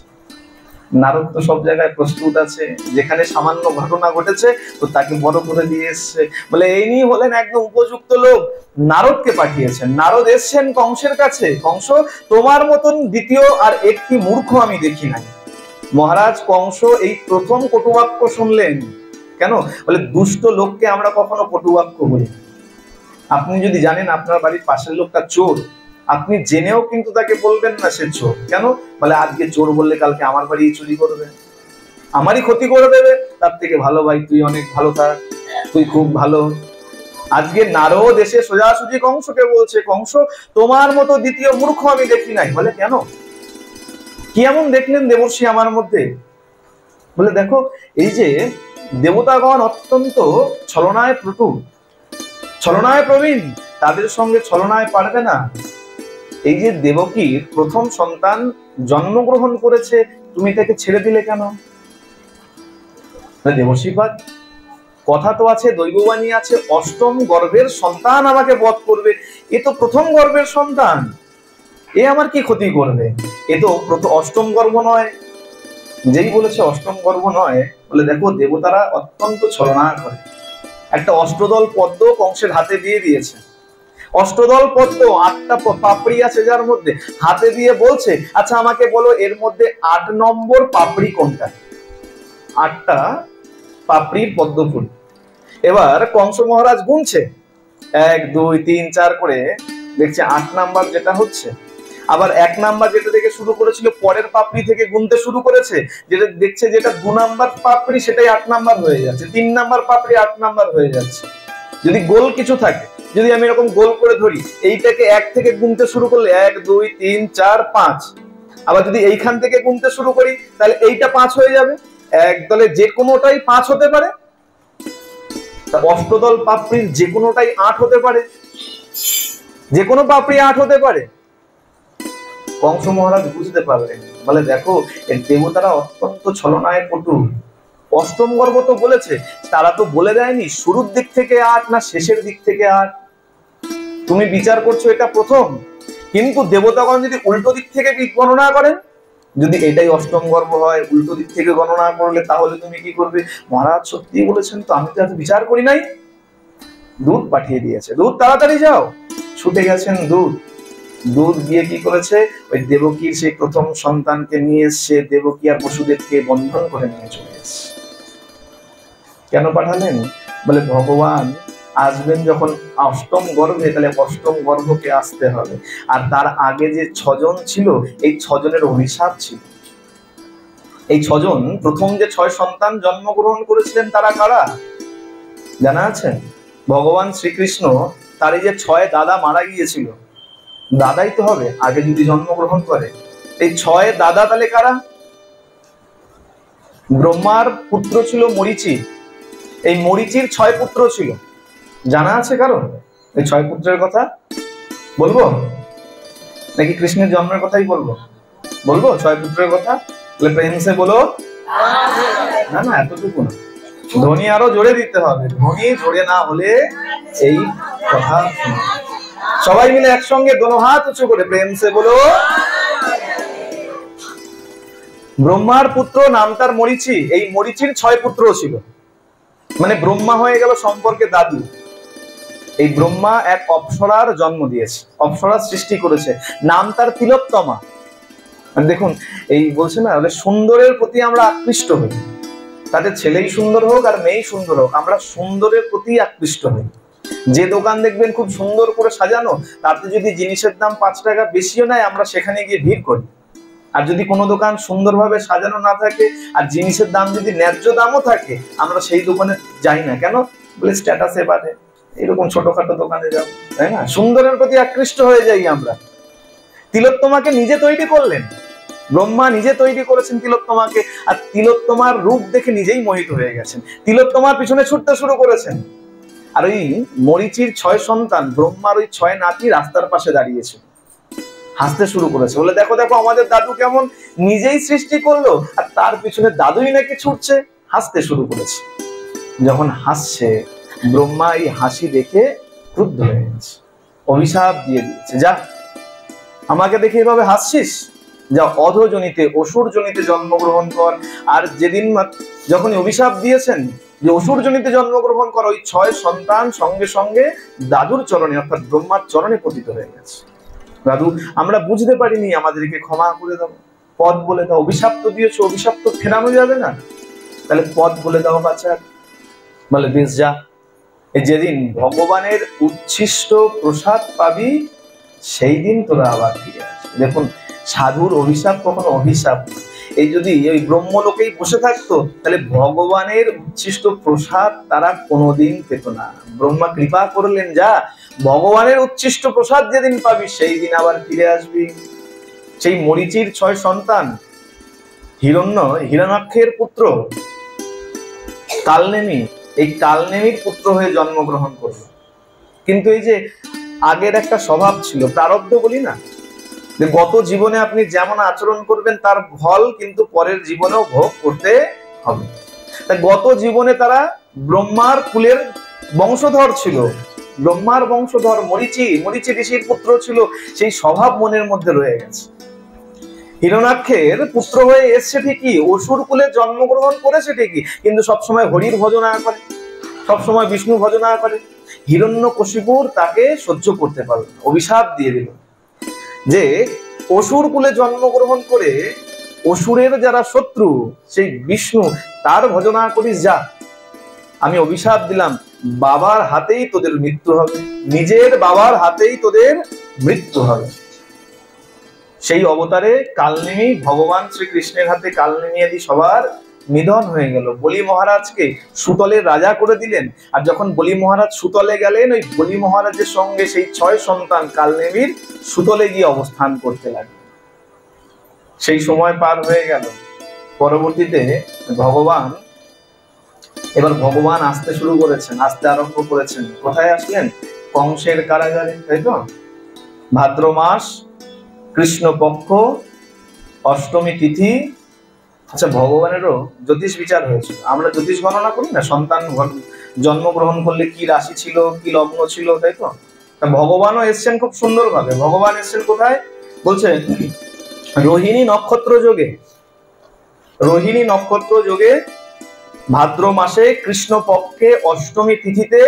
নারদ তো সব জায়গায় প্রস্তুত আছে, যেখানে সামান্য ঘটনা ঘটেছে তো তাকে বড় করে দিয়ে এসছে, বলে এই নিয়ে হলেন একদম উপযুক্ত লোক। নারদকে পাঠিয়েছেন। নারদ এসছেন কংসের কাছে, কংস তোমার মতন দ্বিতীয় আর একটি মূর্খ আমি দেখি নাই। মহারাজ কংস এই প্রথম কটুবাক্য শুনলেন। কেন? বলে দুষ্ট লোককে আমরা কখনো কটুবাক্য বলি না। আপনি যদি জানেন আপনার বাড়ির পাশের লোকটা চোর, আপনি জেনেও কিন্তু তাকে বলবেন না সে চোর। কেন? বলে আজকে চোর বললে কালকে আমার বাড়ি চুরি করবে, আমারই ক্ষতি করে দেবে, তার থেকে ভালো ভাই তুই অনেক ভালো থাক, তুই খুব ভালো। আজকে নারদ এসে সোজাসুজি কংসকে বলছে, কংস তোমার মতো দ্বিতীয় মূর্খ আমি দেখি নাই। বলে কেন? কি এমন দেখলেন দেবর্ষি আমার মধ্যে? বলে দেখো, এই যে দেবতাগণ অত্যন্ত ছলনায় প্রটু, ছলনায় প্রবীণ, তাদের সঙ্গে ছলনায় পারবে না। এই যে দেবকীর প্রথম সন্তান জন্মগ্রহণ করেছে, তুমি তাকে ছেড়ে দিলে কেন? দেবর্ষিপাদ, কথা তো আছে, দৈববাণী আছে, অষ্টম গর্ভের সন্তান আমাকে বধ করবে। এ তো প্রথম গর্ভের সন্তান, এ আমার কি ক্ষতি করবে? এ তো অষ্টম গর্ভ নয়। যেই বলেছে অষ্টম গর্ভ নয়, বলে দেখো দেবতারা অত্যন্ত ছলনা করে। একটা অষ্টদল পদ্ম কংসের হাতে দিয়ে দিয়েছে। অষ্টদল পদ্ম, 8টা পাপড়ি আছে যার মধ্যে, হাতে দিয়ে বলছে আচ্ছা আমাকে বলো এর মধ্যে 8 নম্বর পাপড়ি কোনটা? 8টা পাপড়ির পদ্ম ফুল। এবার কংস মহারাজ গুনছে 1 2 3 4 করে, দেখছে 8 নাম্বার যেটা হচ্ছে। আবার 1 নাম্বার যেটা থেকে শুরু করেছিল পরের পাপড়ি থেকে গুনতে শুরু করেছে, যেটা দেখছে যেটা 2 নাম্বার পাপড়ি সেটাই 8 নাম্বার হয়ে যাচ্ছে, 3 নাম্বার পাপড়ি 8 নাম্বার হয়ে যাচ্ছে। যদি গোল কিছু থাকে, যদি আমি এরকম গোল করে ধরি, এইটাকে 1 থেকে গুনতে শুরু করলে 1 2 3 4 5, আবার যদি এইখান থেকে গুনতে শুরু করি তাহলে এইটা 5 হয়ে যাবে। এক দলে যে কোনোটাই 5 হতে পারে, অষ্টদল পাপড়ির যে কোনোটাই 8 হতে পারে, যে কোনো পাপড়ি 8 হতে পারে। কংস মহারাজ বুঝতে পারলেন, বলে দেখো এর দেবতারা অত্যন্ত ছলনায় পটু। অষ্টম গর্ভ তো বলেছে, তারা তো বলে দেয়নি শুরুর দিক থেকে 8 না শেষের দিক থেকে 8। তুমি বিচার করছো এটা প্রথম, কিন্তু দেবতাগণ যদি উল্টো দিক থেকে গণনা করেন, যদি এটাই অষ্টম গর্ভ হয়, উল্টো দিক থেকে গণনা করলে তাহলে তুমি কি করবে? মহারাজ সত্যি বলেছেন তো, আমি তো এত বিচার করি নাই। দুধ পাঠিয়ে দিয়েছে, দুধ তাড়াতাড়ি যাও। ছুটে গেছেন দুধ। দুধ গিয়ে কি করেছে? ওই দেবকীর সেই প্রথম সন্তানকে নিয়ে এসছে, দেবকী আর বসুদেবকে বন্ধন করে নিয়ে চলে এসছে। কেন পাঠালেন? বলে ভগবান আসবেন যখন অষ্টম গর্ভে, তাহলে অষ্টম গর্ভকে আসতে হবে। আর তার আগে যে 6 জন ছিল, এই 6 জনের অভিশাপ ছিল। এই 6 জন প্রথম যে 6 সন্তান জন্মগ্রহণ করেছিলেন তারা কারা জানা আছে? ভগবান শ্রীকৃষ্ণ, তার এই যে 6 দাদা মারা গিয়েছিল, দাদাই তো হবে আগে যদি জন্মগ্রহণ করে। এই 6 দাদা তাহলে কারা? ব্রহ্মার পুত্র ছিল মরীচি, এই মরীচির 6 পুত্র ছিল। জানা আছে কারণ এই 6 পুত্রের কথা? বলবো নাকি কৃষ্ণের জন্মের কথাই বলবো? বলবো 6 পুত্রের কথা? তাহলে প্রেম সে বলো। না না, এতটুকু না, ধ্বনি আরো জোরে দিতে হবে। ধ্বনি জোরে না হলে এই কথা সবাই মিলে একসঙ্গে দোনো হাত উঁচু করে প্রেম সে বলো। ব্রহ্মার পুত্র নাম তার মরীচি, এই মরীচির 6 পুত্র ছিল। মানে ব্রহ্মা হয়ে গেল সম্পর্কে দাদু। এই ব্রহ্মা এক অপ্সরার জন্ম দিয়েছে, অপ্সরার সৃষ্টি করেছে, নাম তার তিলোত্তমা। দেখুন এই বলছে না, সুন্দরের প্রতি আমরা আকৃষ্ট হই, তাদের ছেলেই সুন্দর হোক আর মেয়েই সুন্দর হোক, আমরা সুন্দরের প্রতি আকৃষ্ট হই। যে দোকান দেখবেন খুব সুন্দর করে সাজানো, তাতে যদি জিনিসের দাম 5 টাকা বেশিও নেয়, আমরা সেখানে গিয়ে ভিড় করি। আর যদি কোনো দোকান সুন্দরভাবে সাজানো না থাকে আর জিনিসের দাম যদি ন্যায্য দামও থাকে, আমরা সেই দোকানে যাই না। কেন? বলে স্ট্যাটাসে বাদে এরকম ছোটখাটো দোকানে যাবো, তাই না? সুন্দরের প্রতি আকৃষ্ট হয়ে যাই আমরা। তিলোত্তমাকে নিজে তৈরি করলেন, ব্রহ্মা নিজে তৈরি করেছেন তিলোত্তমাকে, আর তিলোত্তমার রূপ দেখে নিজেই মোহিত হয়ে গেছেন, তিলোত্তমার পিছনে ছুটতে শুরু করেছেন। আর ওই মরীচির 6 সন্তান, ব্রহ্মার ওই 6 নাতি রাস্তার পাশে দাঁড়িয়েছিল, হাসতে শুরু করেছে, বলে দেখো দেখো আমাদের দাদু কেমন নিজেই সৃষ্টি করলো, আর তার পিছনে দাদুই নাকি ছুটছে, হাসতে শুরু করেছে। যখন হাসছে, ব্রহ্মা এই হাসি দেখে ক্রুদ্ধ হয়ে গেছে, অভিশাপ দিয়ে দিয়েছে, যা আমাকে দেখে এভাবে হাসছিস, যা অধজনিতে অসুর জনিতে জন্মগ্রহণ কর। আর যেদিন যখন অভিশাপ দিয়েছেন যে অসুর জনিতে জন্মগ্রহণ কর, ওই 6 সন্তান সঙ্গে সঙ্গে দাদুর চরণে অর্থাৎ ব্রহ্মার চরণে পতিত হয়ে গেছে। দাদু আমরা বুঝতে পারিনি, আমাদেরকে ক্ষমা করে দাও, পদ বলে দাও, অভিশাপ তো দিয়েছো, অভিশাপ তো ফেরানো যাবে না, তাহলে পদ বলে দাও বাচ্চা। বলে বেশ যা, যেদিন ভগবানের উচ্ছিষ্ট প্রসাদ পাবি সেই দিন তোরা আবার ফিরে আসবি। দেখুন, সাধুর অভিশাপ কখনো অভিশাপ। এই যদি ওই ব্রহ্মলোকেই বসে থাকতো, তাহলে ভগবানের উচ্ছিষ্ট প্রসাদ তারা কোনোদিন পেত না। ব্রহ্মা কৃপা করলেন, যা ভগবানের উচ্ছিষ্ট প্রসাদ যেদিন পাবি সেই দিন আবার ফিরে আসবি। সেই মরীচির 6 সন্তান, হিরণ্যাক্ষের পুত্র কালনেমি, এই কালনেমির পুত্র হয়ে জন্মগ্রহণ করল। কিন্তু এই যে আগের একটা স্বভাব ছিল, প্রারব্ধ বলি না, যে গত জীবনে আপনি যেমন আচরণ করবেন তার ফল কিন্তু পরের জীবনেও ভোগ করতে হবে। তাই গত জীবনে তারা ব্রহ্মার কুলের বংশধর ছিল, ব্রহ্মার বংশধর মরীচি ঋষির পুত্র ছিল, সেই স্বভাব মনের মধ্যে রয়ে গেছে। হিরণ্যাক্ষের পুত্র হয়ে এসছে ঠিকই, অসুর কুলে জন্মগ্রহণ করেছে ঠিকই, কিন্তু সবসময় হরির ভজনা করে, সবসময় বিষ্ণু ভজনা করে। হিরণ্যকশিপুর তাকে সহ্য করতে পারল না, অভিশাপ দিয়ে দিল যে অসুর কুলে জন্মগ্রহণ করে অসুরের যারা শত্রু সেই বিষ্ণু তার ভজনা করিস, যা আমি অভিশাপ দিলাম, বাবার হাতেই তোদের মৃত্যু হবে, নিজের বাবার হাতেই তোদের মৃত্যু হবে। সেই অবতারে কালনেমি, ভগবান শ্রীকৃষ্ণের হাতে কালনেমি আদি সবার নিধন হয়ে গেল। বলি মহারাজকে সুতলের রাজা করে দিলেন। আর যখন বলি মহারাজ সুতলে গেলেন, ওই বলি মহারাজের সঙ্গে সেই 6 সন্তান কালনেমির সুতলে গিয়ে অবস্থান করতে লাগলো। সেই সময় পার হয়ে গেল। পরবর্তীতে ভগবান আসতে শুরু করেছেন, আসতে আরম্ভ করেছেন। কোথায় আসলেন? কংসের কারাগারে, তাই তো? ভাদ্র মাস, কৃষ্ণপক্ষ, অষ্টমী তিথি। আচ্ছা, ভগবানেরও জ্যোতিষ বিচার হয়েছিল। আমরা জ্যোতিষ গণনা করি না, সন্তান জন্মগ্রহণ করলে কি রাশি ছিল, কি লগ্ন ছিল, তাই তো? ভগবানও এসছেন খুব সুন্দর ভাবে। ভগবান এসছেন কোথায়? বলছে রোহিণী নক্ষত্র যোগে, রোহিণী নক্ষত্র যোগে ভাদ্র মাসে কৃষ্ণপক্ষে অষ্টমী তিথিতে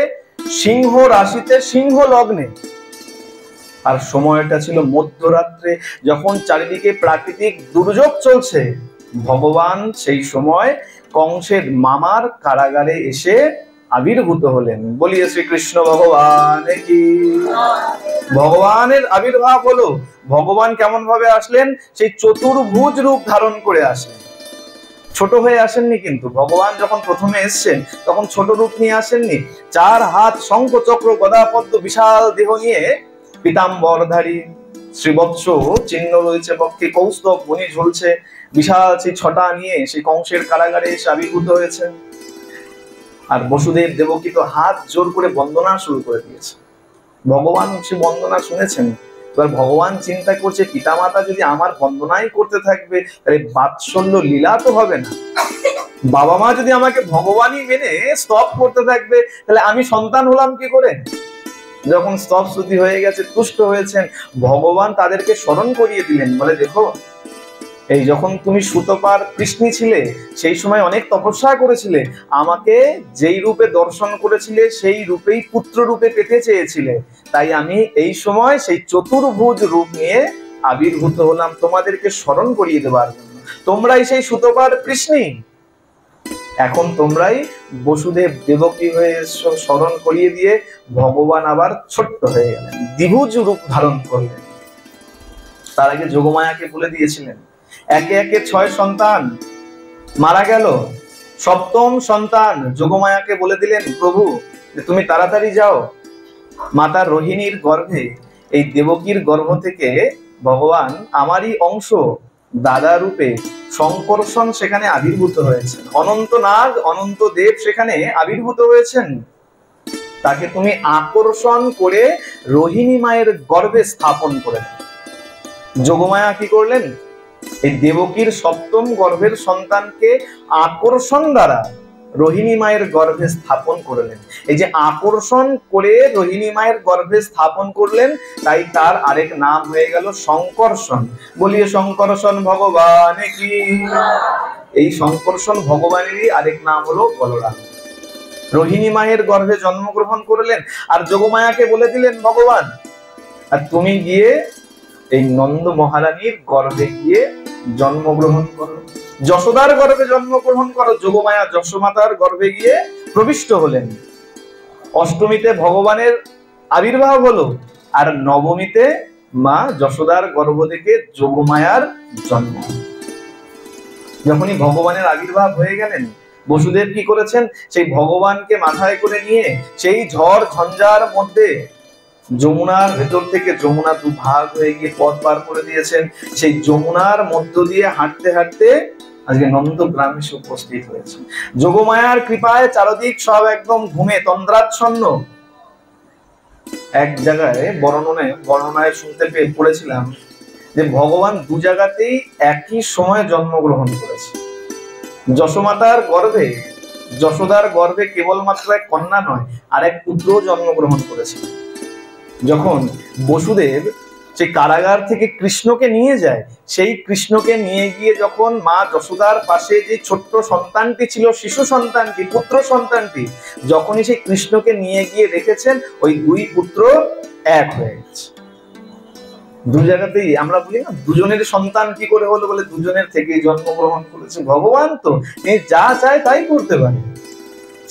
সিংহ রাশিতে সিংহ লগ্নে। আর সময়টা ছিল মধ্যরাত্রে, যখন চারিদিকে প্রাকৃতিক দুর্যোগ চলছে। ভগবান সেই সময় কংসের মামার কারাগারে এসে আবির্ভূত হলেন। বলিয়ে শ্রীকৃষ্ণ ভগবান কি। ভগবানের আবির্ভাব হলো। ভগবান কেমন ভাবে আসলেন? সেই চতুর্ভুজ রূপ ধারণ করে আসলেন, ছোট হয়ে আসেননি। কিন্তু ভগবান যখন প্রথমে এসছেন তখন ছোট রূপ নিয়ে আসেননি। 4 হাত, শঙ্খ চক্র গদা পদ্ম বিশাল দেহ নিয়ে, পীতাম্বরধারী, শ্রীবৎস চিহ্ন রয়েছে বক্ষে, কৌস্তব বনি ঝুলছে, বিশাল সেই ছটা নিয়ে সেই কংসের কারাগারে এসে আবির্ভূত হয়েছেন। আর বসুদেব দেবকী তো হাত জোর করে বন্দনা শুরু করে দিয়েছে। ভগবান সে বন্দনা শুনেছেন। এবার ভগবান চিন্তা করছে, পিতামাতা যদি আমার বন্দনাই করতে থাকবে তাহলে বাৎসল্য লীলা তো হবে না। বাবা মা যদি আমাকে ভগবানই মেনে স্তব করতে থাকবে তাহলে আমি সন্তান হলাম কি করে? যখন স্তব স্তুতি হয়ে গেছে, তুষ্ট হয়েছেন, ভগবান তাদেরকে স্মরণ করিয়ে দিলেন। বলে দেখো, এই যখন তুমি সুতপার কৃষ্ণী ছিলে সেই সময় অনেক তপস্যা করেছিলে, আমাকে যেই রূপে দর্শন করেছিলে সেই রূপেই পুত্র রূপে পেতে চেয়েছিলে, তাই আমি এই সময় সেই চতুর্ভুজ রূপ নিয়ে আবির্ভূত হলাম তোমাদেরকে স্মরণ করিয়ে দেবার জন্য। তোমরাই সেই সুতপার কৃষ্ণী, এখন তোমরাই বসুদেব দেবকী হয়ে স্মরণ করিয়ে দিয়ে ভগবান আবার ছোট্ট হয়ে গেলেন, দ্বিভুজ রূপ ধারণ করলেন। তার আগে যোগমায়াকে বলে দিয়েছিলেন। একে একে 6 সন্তান মারা গেল। 7ম সন্তান যোগমায়াকে বলে দিলেন, প্রভু তুমি তাড়াতাড়ি যাও, মাতা রোহিণীর গর্ভে, এই দেবকীর গর্ভ থেকে ভগবান আমারই অংশ দাদা রূপে শঙ্কর্ষণ সেখানে আবির্ভূত হয়েছেন, অনন্ত নাগ অনন্ত দেব সেখানে আবির্ভূত হয়েছেন। তাকে তুমি আকর্ষণ করে রোহিণী মায়ের গর্ভে স্থাপন করে দাও। যোগমায়া কি করলেন? এই দেবকীর সপ্তম গর্ভের সন্তানকে আকর্ষণ দ্বারা রোহিণী মায়ের গর্ভে স্থাপন করলেন। এই যে আকর্ষণ করে রোহিণী মায়ের গর্ভে স্থাপন করলেন, তাই তার আরেক নাম হয়ে গেল শঙ্কর্ষণ। বলিয়ে শঙ্কর্ষণ ভগবান কি। এই শঙ্কর্ষণ ভগবানেরই আরেক নাম হলো বলরাম। রোহিণী মায়ের গর্ভে জন্মগ্রহণ করলেন আর যোগমায়াকে বলে দিলেন ভগবান, আর তুমি গিয়ে এই নন্দ মহারানীর গর্ভে গিয়ে জন্মগ্রহণ করো, যশোদার গর্ভে জন্মগ্রহণ করো। যোগমায়া যশোমাতার গর্ভে গিয়ে প্রবিষ্ট হলেন। অষ্টমীতে ভগবানের আবির্ভাব হলো, আর নবমীতে মা যশোদার গর্ভ থেকে যোগমায়ার জন্ম। যখনই ভগবানের আবির্ভাব হয়ে গেলেন, বসুদেব কি করেছেন? সেই ভগবানকে মাথায় করে নিয়ে সেই ঝড় ঝঞ্ঝার মধ্যে যমুনার ভেতর থেকে, যমুনা দুভাগ হয়ে গিয়ে পথ পার করে দিয়েছেন। সেই যমুনার মধ্য দিয়ে হাঁটতে হাঁটতে আজকে নন্দ গ্রামে এসে উপস্থিত হয়েছে। যোগমায়ার কৃপায় চারদিক সব একদম ঘুমে তন্দ্রাচ্ছন্ন। এক জায়গায় বর্ণনায় শুনতে পেয়ে পড়েছিলাম যে ভগবান দু জায়গাতেই একই সময়ে জন্মগ্রহণ করেছে। যশোমাতার গর্ভে, যশোদার গর্ভে কেবলমাত্র এক কন্যা নয়, আর এক পুত্র জন্মগ্রহণ করেছে। যখন বসুদেব সেই কারাগার থেকে কৃষ্ণকে নিয়ে যায়, সেই কৃষ্ণকে নিয়ে গিয়ে যখন মা যশোদার পাশে যে ছোট্ট সন্তানটি ছিল, শিশু সন্তানটি, পুত্র সন্তানটি, যখনই সেই কৃষ্ণকে নিয়ে গিয়ে রেখেছেন, ওই দুই পুত্র এক হয়ে গেছে। দু জায়গাতেই আমরা বলি না, দুজনের সন্তান কি করে হলো? বলে দুজনের থেকেই জন্মগ্রহণ করেছে ভগবান। তো তিনি যা চায় তাই করতে পারে।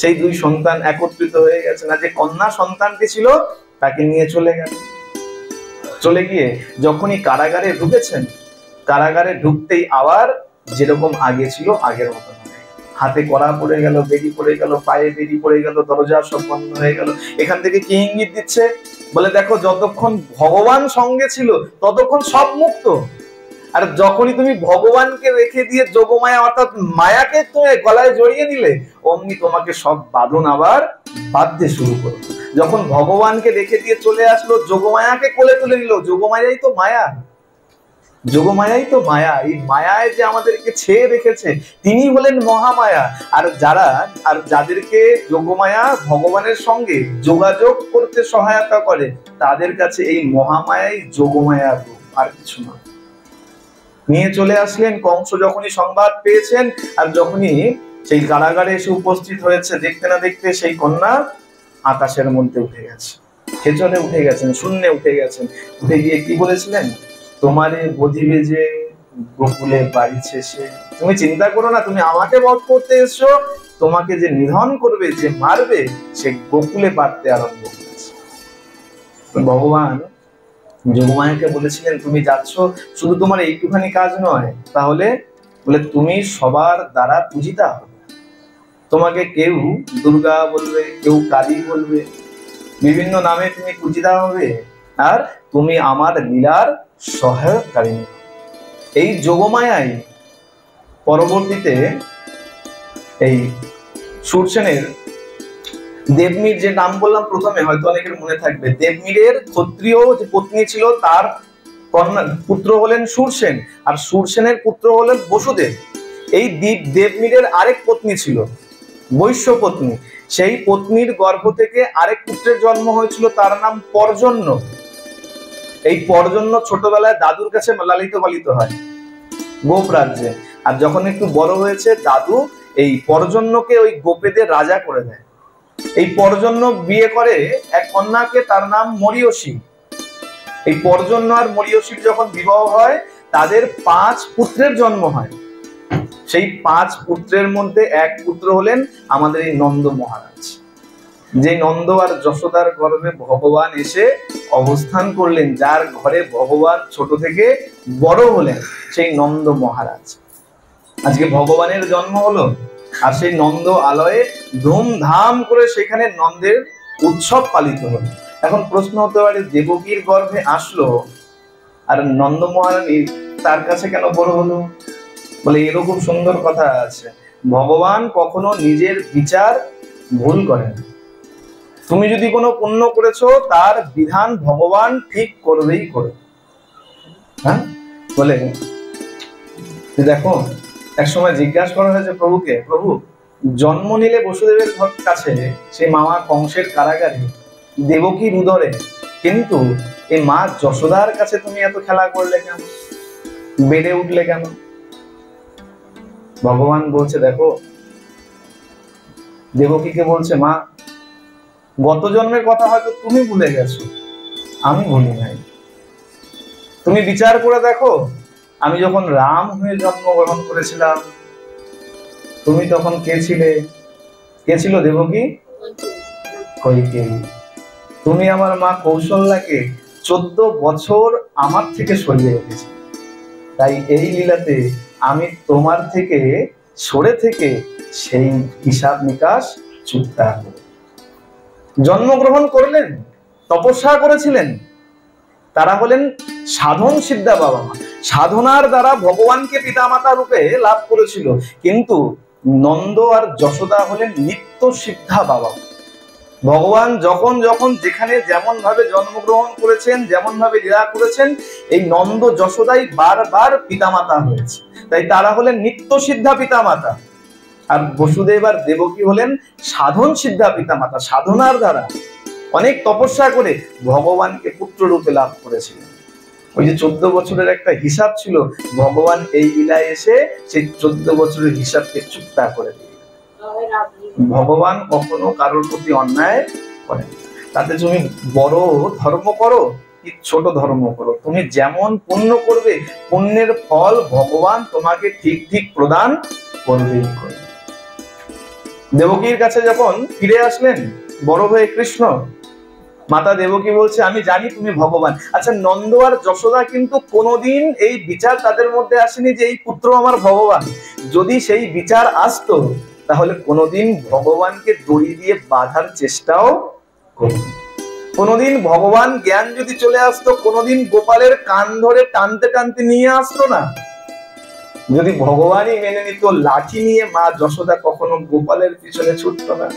সেই দুই সন্তান একত্রিত হয়ে গেছে। না, যে কন্যা সন্তানটি ছিল তাকে নিয়ে চলে গেল। চলে গিয়ে যখনই কারাগারে ঢুকেছেন, কারাগারে ঢুকতেই আবার যেরকম আগে ছিল আগের মতো, হাতে কড়া পড়ে গেল, বেরি পড়ে গেল, পায়ে বেরি পড়ে গেল, দরজা সব বন্ধ হয়ে গেল। এখান থেকে কি ইঙ্গিত দিচ্ছে? বলে দেখো, যতক্ষণ ভগবান সঙ্গে ছিল ততক্ষণ সব মুক্ত, আর যখনই তুমি ভগবানকে রেখে দিয়ে যোগমায়া অর্থাৎ মায়াকে তুমি গলায় জড়িয়ে নিলে, অমনি তোমাকে সব বাঁধন আবার বাঁধতে শুরু করো। যখন ভগবানকে রেখে দিয়ে চলে আসলো, যোগমায়াকে কোলে তুলে নিল। যোগমায়াই তো মায়া, যোগমায়াই তো মায়া। এই মায়ায় যে আমাদেরকে ছেয়ে রেখেছে, তিনি হলেন মহামায়া। আর যাদেরকে যোগমায়া ভগবানের সঙ্গে যোগাযোগ করতে সহায়তা করে, তাদের কাছে এই মহামায়াই যোগমায়ার রূপ, আর কিছু না। নিয়ে চলে আসলেন। কংস যখনই সংবাদ পেয়েছেন, আর যখনই সেই কারাগারে এসে উপস্থিত হয়েছে, দেখতে না দেখতে সেই কন্যা আকাশের মধ্যে উঠে গেছে, খেচরে উঠে গেছেন, শূন্যে উঠে গেছেন। উঠে গিয়ে কি বলেছিলেন? তোমারে বধিবে যে গোকুলে বাড়ি শেষে। তুমি চিন্তা করো না, তুমি আমাকে বধ করতে এসছো, তোমাকে যে নিধন করবে, যে মারবে, সে গোকুলে বাড়তে আরম্ভ করেছে। ভগবান যোগমায়াকে বলেছিলেন, তুমি যাচ্ছ, শুধু তোমার এইটুখানি কাজ নয়, তাহলে বলে তুমি সবার দ্বারা পূজিতা হবে। তোমাকে কেউ দুর্গা বলবে, কেউ কালী বলবে, বিভিন্ন নামে তুমি পূজিতা হবে, আর তুমি আমার লীলার সহায়কারিণী। এই যোগমায়াই পরবর্তীতে এই সুরসেনের দেবমীর, যে নাম বললাম প্রথমে, হয়তো অনেকের মনে থাকবে, দেবমীরের ক্ষত্রিয় যে পত্নী ছিল, তার কন্যা পুত্র হলেন সুরসেন, আর সুরসেনের পুত্র হলেন বসুদেব। এই দেবমীরের আরেক পত্নী ছিল, বৈশ্য পত্নী। সেই পত্নীর গর্ভ থেকে আরেক পুত্রের জন্ম হয়েছিল, তার নাম পর্জন্য। এই পর্জন্য ছোটবেলায় দাদুর কাছে লালিত পালিত হয় গোপ রাজ্যে, আর যখন একটু বড় হয়েছে, দাদু এই পর্জন্যকে ওই গোপেদের রাজা করে দেয়। এই পর্জন্য বিয়ে করে এক কন্যাকে, তার নাম মরিয়সী। এই পর্জন্য আর মরিয়সীর যখন বিবাহ হয়, তাদের 5 পুত্রের জন্ম হয়। সেই 5 পুত্রের মধ্যে এক পুত্র হলেন আমাদের এই নন্দ মহারাজ। যে নন্দ আর যশোদার গর্ভে ভগবান এসে অবস্থান করলেন, যার ঘরে ভগবান ছোট থেকে বড় হলেন, সেই নন্দ মহারাজ। আজকে ভগবানের জন্ম হলো, আর সেই নন্দ আলয়ে ধুমধাম করে সেখানে নন্দের উৎসব পালিত হলো। এখন প্রশ্ন হতে পারে, দেবকীর গর্ভে আসলো, আর নন্দ মহারানী তার কাছে কেন বড় হলো? বলে এরকম সুন্দর কথা আছে, ভগবান কখনো নিজের বিচার ভুল করেন। তুমি যদি কোনো পুণ্য করেছো তার বিধান ভগবান ঠিক করবেই করবে। হ্যাঁ, বলে দেখো এক সময় জিজ্ঞাসা করা হয়েছে প্রভুকে, প্রভু জন্ম নিলে বসুদেবের কাছে সেই মামা কংসের কারাগারে দেবকীর উদরে, কিন্তু এই মা যশোদার কাছে তুমি এত খেলা করলে কেন, বেড়ে উঠলে কেন? ভগবান বলছে দেখো, দেবকীকে বলছে মা গত জন্মের কথা হয়তো তুমি ভুলে গেছো, আমি ভুলি নাই। তুমি বিচার করে দেখো, আমি যখন রাম হয়ে জন্মগ্রহণ করেছিলাম তুমি তখন কে ছিলে? কে ছিল দেবকী? কইকেয়ী। তুমি আমার মা কৌশল্যাকে 14 বছর আমার থেকে সরিয়ে রেখেছি, তাই এই লীলাতে আমি তোমার থেকে সরে থেকে সেই হিসাব নিকাশ চুক্তা করে জন্মগ্রহণ করলেন, তপস্যা করেছিলেন। তারা হলেন সাধন সিদ্ধা বাবা মা, সাধনার দ্বারা ভগবানকে পিতামাতা রূপে লাভ করেছিল। কিন্তু নন্দ আর যশোদা হলেন নিত্য সিদ্ধা বাবা। ভগবান যখন যখন যেখানে যেমন ভাবে জন্মগ্রহণ করেছেন, যেমন ভাবে লীলা করেছেন, এই নন্দ যশোদাই বারবার পিতামাতা হয়েছে, তাই তারা হলেন নিত্য সিদ্ধা পিতামাতা। আর বসুদেব আর দেবকী হলেন সাধন সিদ্ধা পিতামাতা, সাধনার দ্বারা অনেক তপস্যা করে ভগবানকে পুত্র রূপে লাভ করেছিলেন। ওই যে 14 বছরের একটা হিসাব ছিল, ভগবান এই লীলায় এসে সেই 14 বছরের হিসাবকে চুক্তা করে দিলেন। ভগবান কখনো কারোর প্রতি অন্যায় করেন। তাতে তুমি বড় ধর্ম করো কি ছোট ধর্ম করো, তুমি যেমন পুণ্য করবে পুণ্যের ফল ভগবান তোমাকে ঠিক ঠিক প্রদান করবেই করবে। দেবকীর কাছে যখন ফিরে আসলেন বড় হয়ে কৃষ্ণ, মাতা দেবকী বলছে আমি জানি তুমি ভগবান। আচ্ছা, নন্দ আর যশোদা কিন্তু কোনোদিন এই বিচার তাদের মধ্যে আসেনি যে এই পুত্র আমার ভগবান। যদি সেই বিচার আসতো তাহলে কোনোদিন ভগবানকে দড়ি দিয়ে বাঁধার চেষ্টাও করত। কোনোদিন ভগবান জ্ঞান যদি চলে আসতো, কোনোদিন গোপালের কান ধরে টানতে টানতে নিয়ে আসতো না। যদি ভগবানই মেনে নিত, লাঠি নিয়ে মা যশোদা কখনো গোপালের পিছনে ছুটতো না,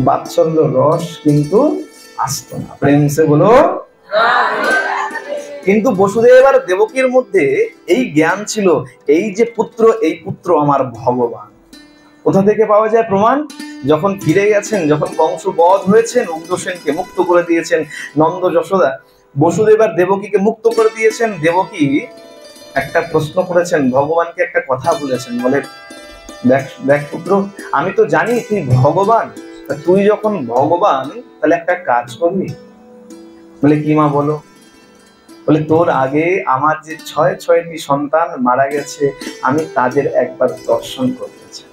বাৎসল্য রস কিন্তু আসতো না। প্রেম সে বলো। কিন্তু বসুদেব আর দেবকীর মধ্যে এই জ্ঞান ছিল, এই যে পুত্র, এই পুত্র আমার ভগবান। কোথা থেকে পাওয়া যায় প্রমাণ? যখন ফিরে গেছেন, যখন কংস বধ হয়েছেন, উগ্রসেনকে মুক্ত করে দিয়েছেন নন্দ যশোদা, বসুদেব আর দেবকীকে মুক্ত করে দিয়েছেন। দেবকী একটা প্রশ্ন করেছেন, ভগবানকে একটা কথা বলেছেন, বলে দেখ দেখ পুত্র, আমি তো জানি তুই ভগবান, তুই যখন ভগবান তাহলে একটা কাজ করবি। বলে কি মা বলো? বলে তোর আগে আমার যে 6টি সন্তান মারা গেছে, আমি তাদের একবার দর্শন করতে চাই।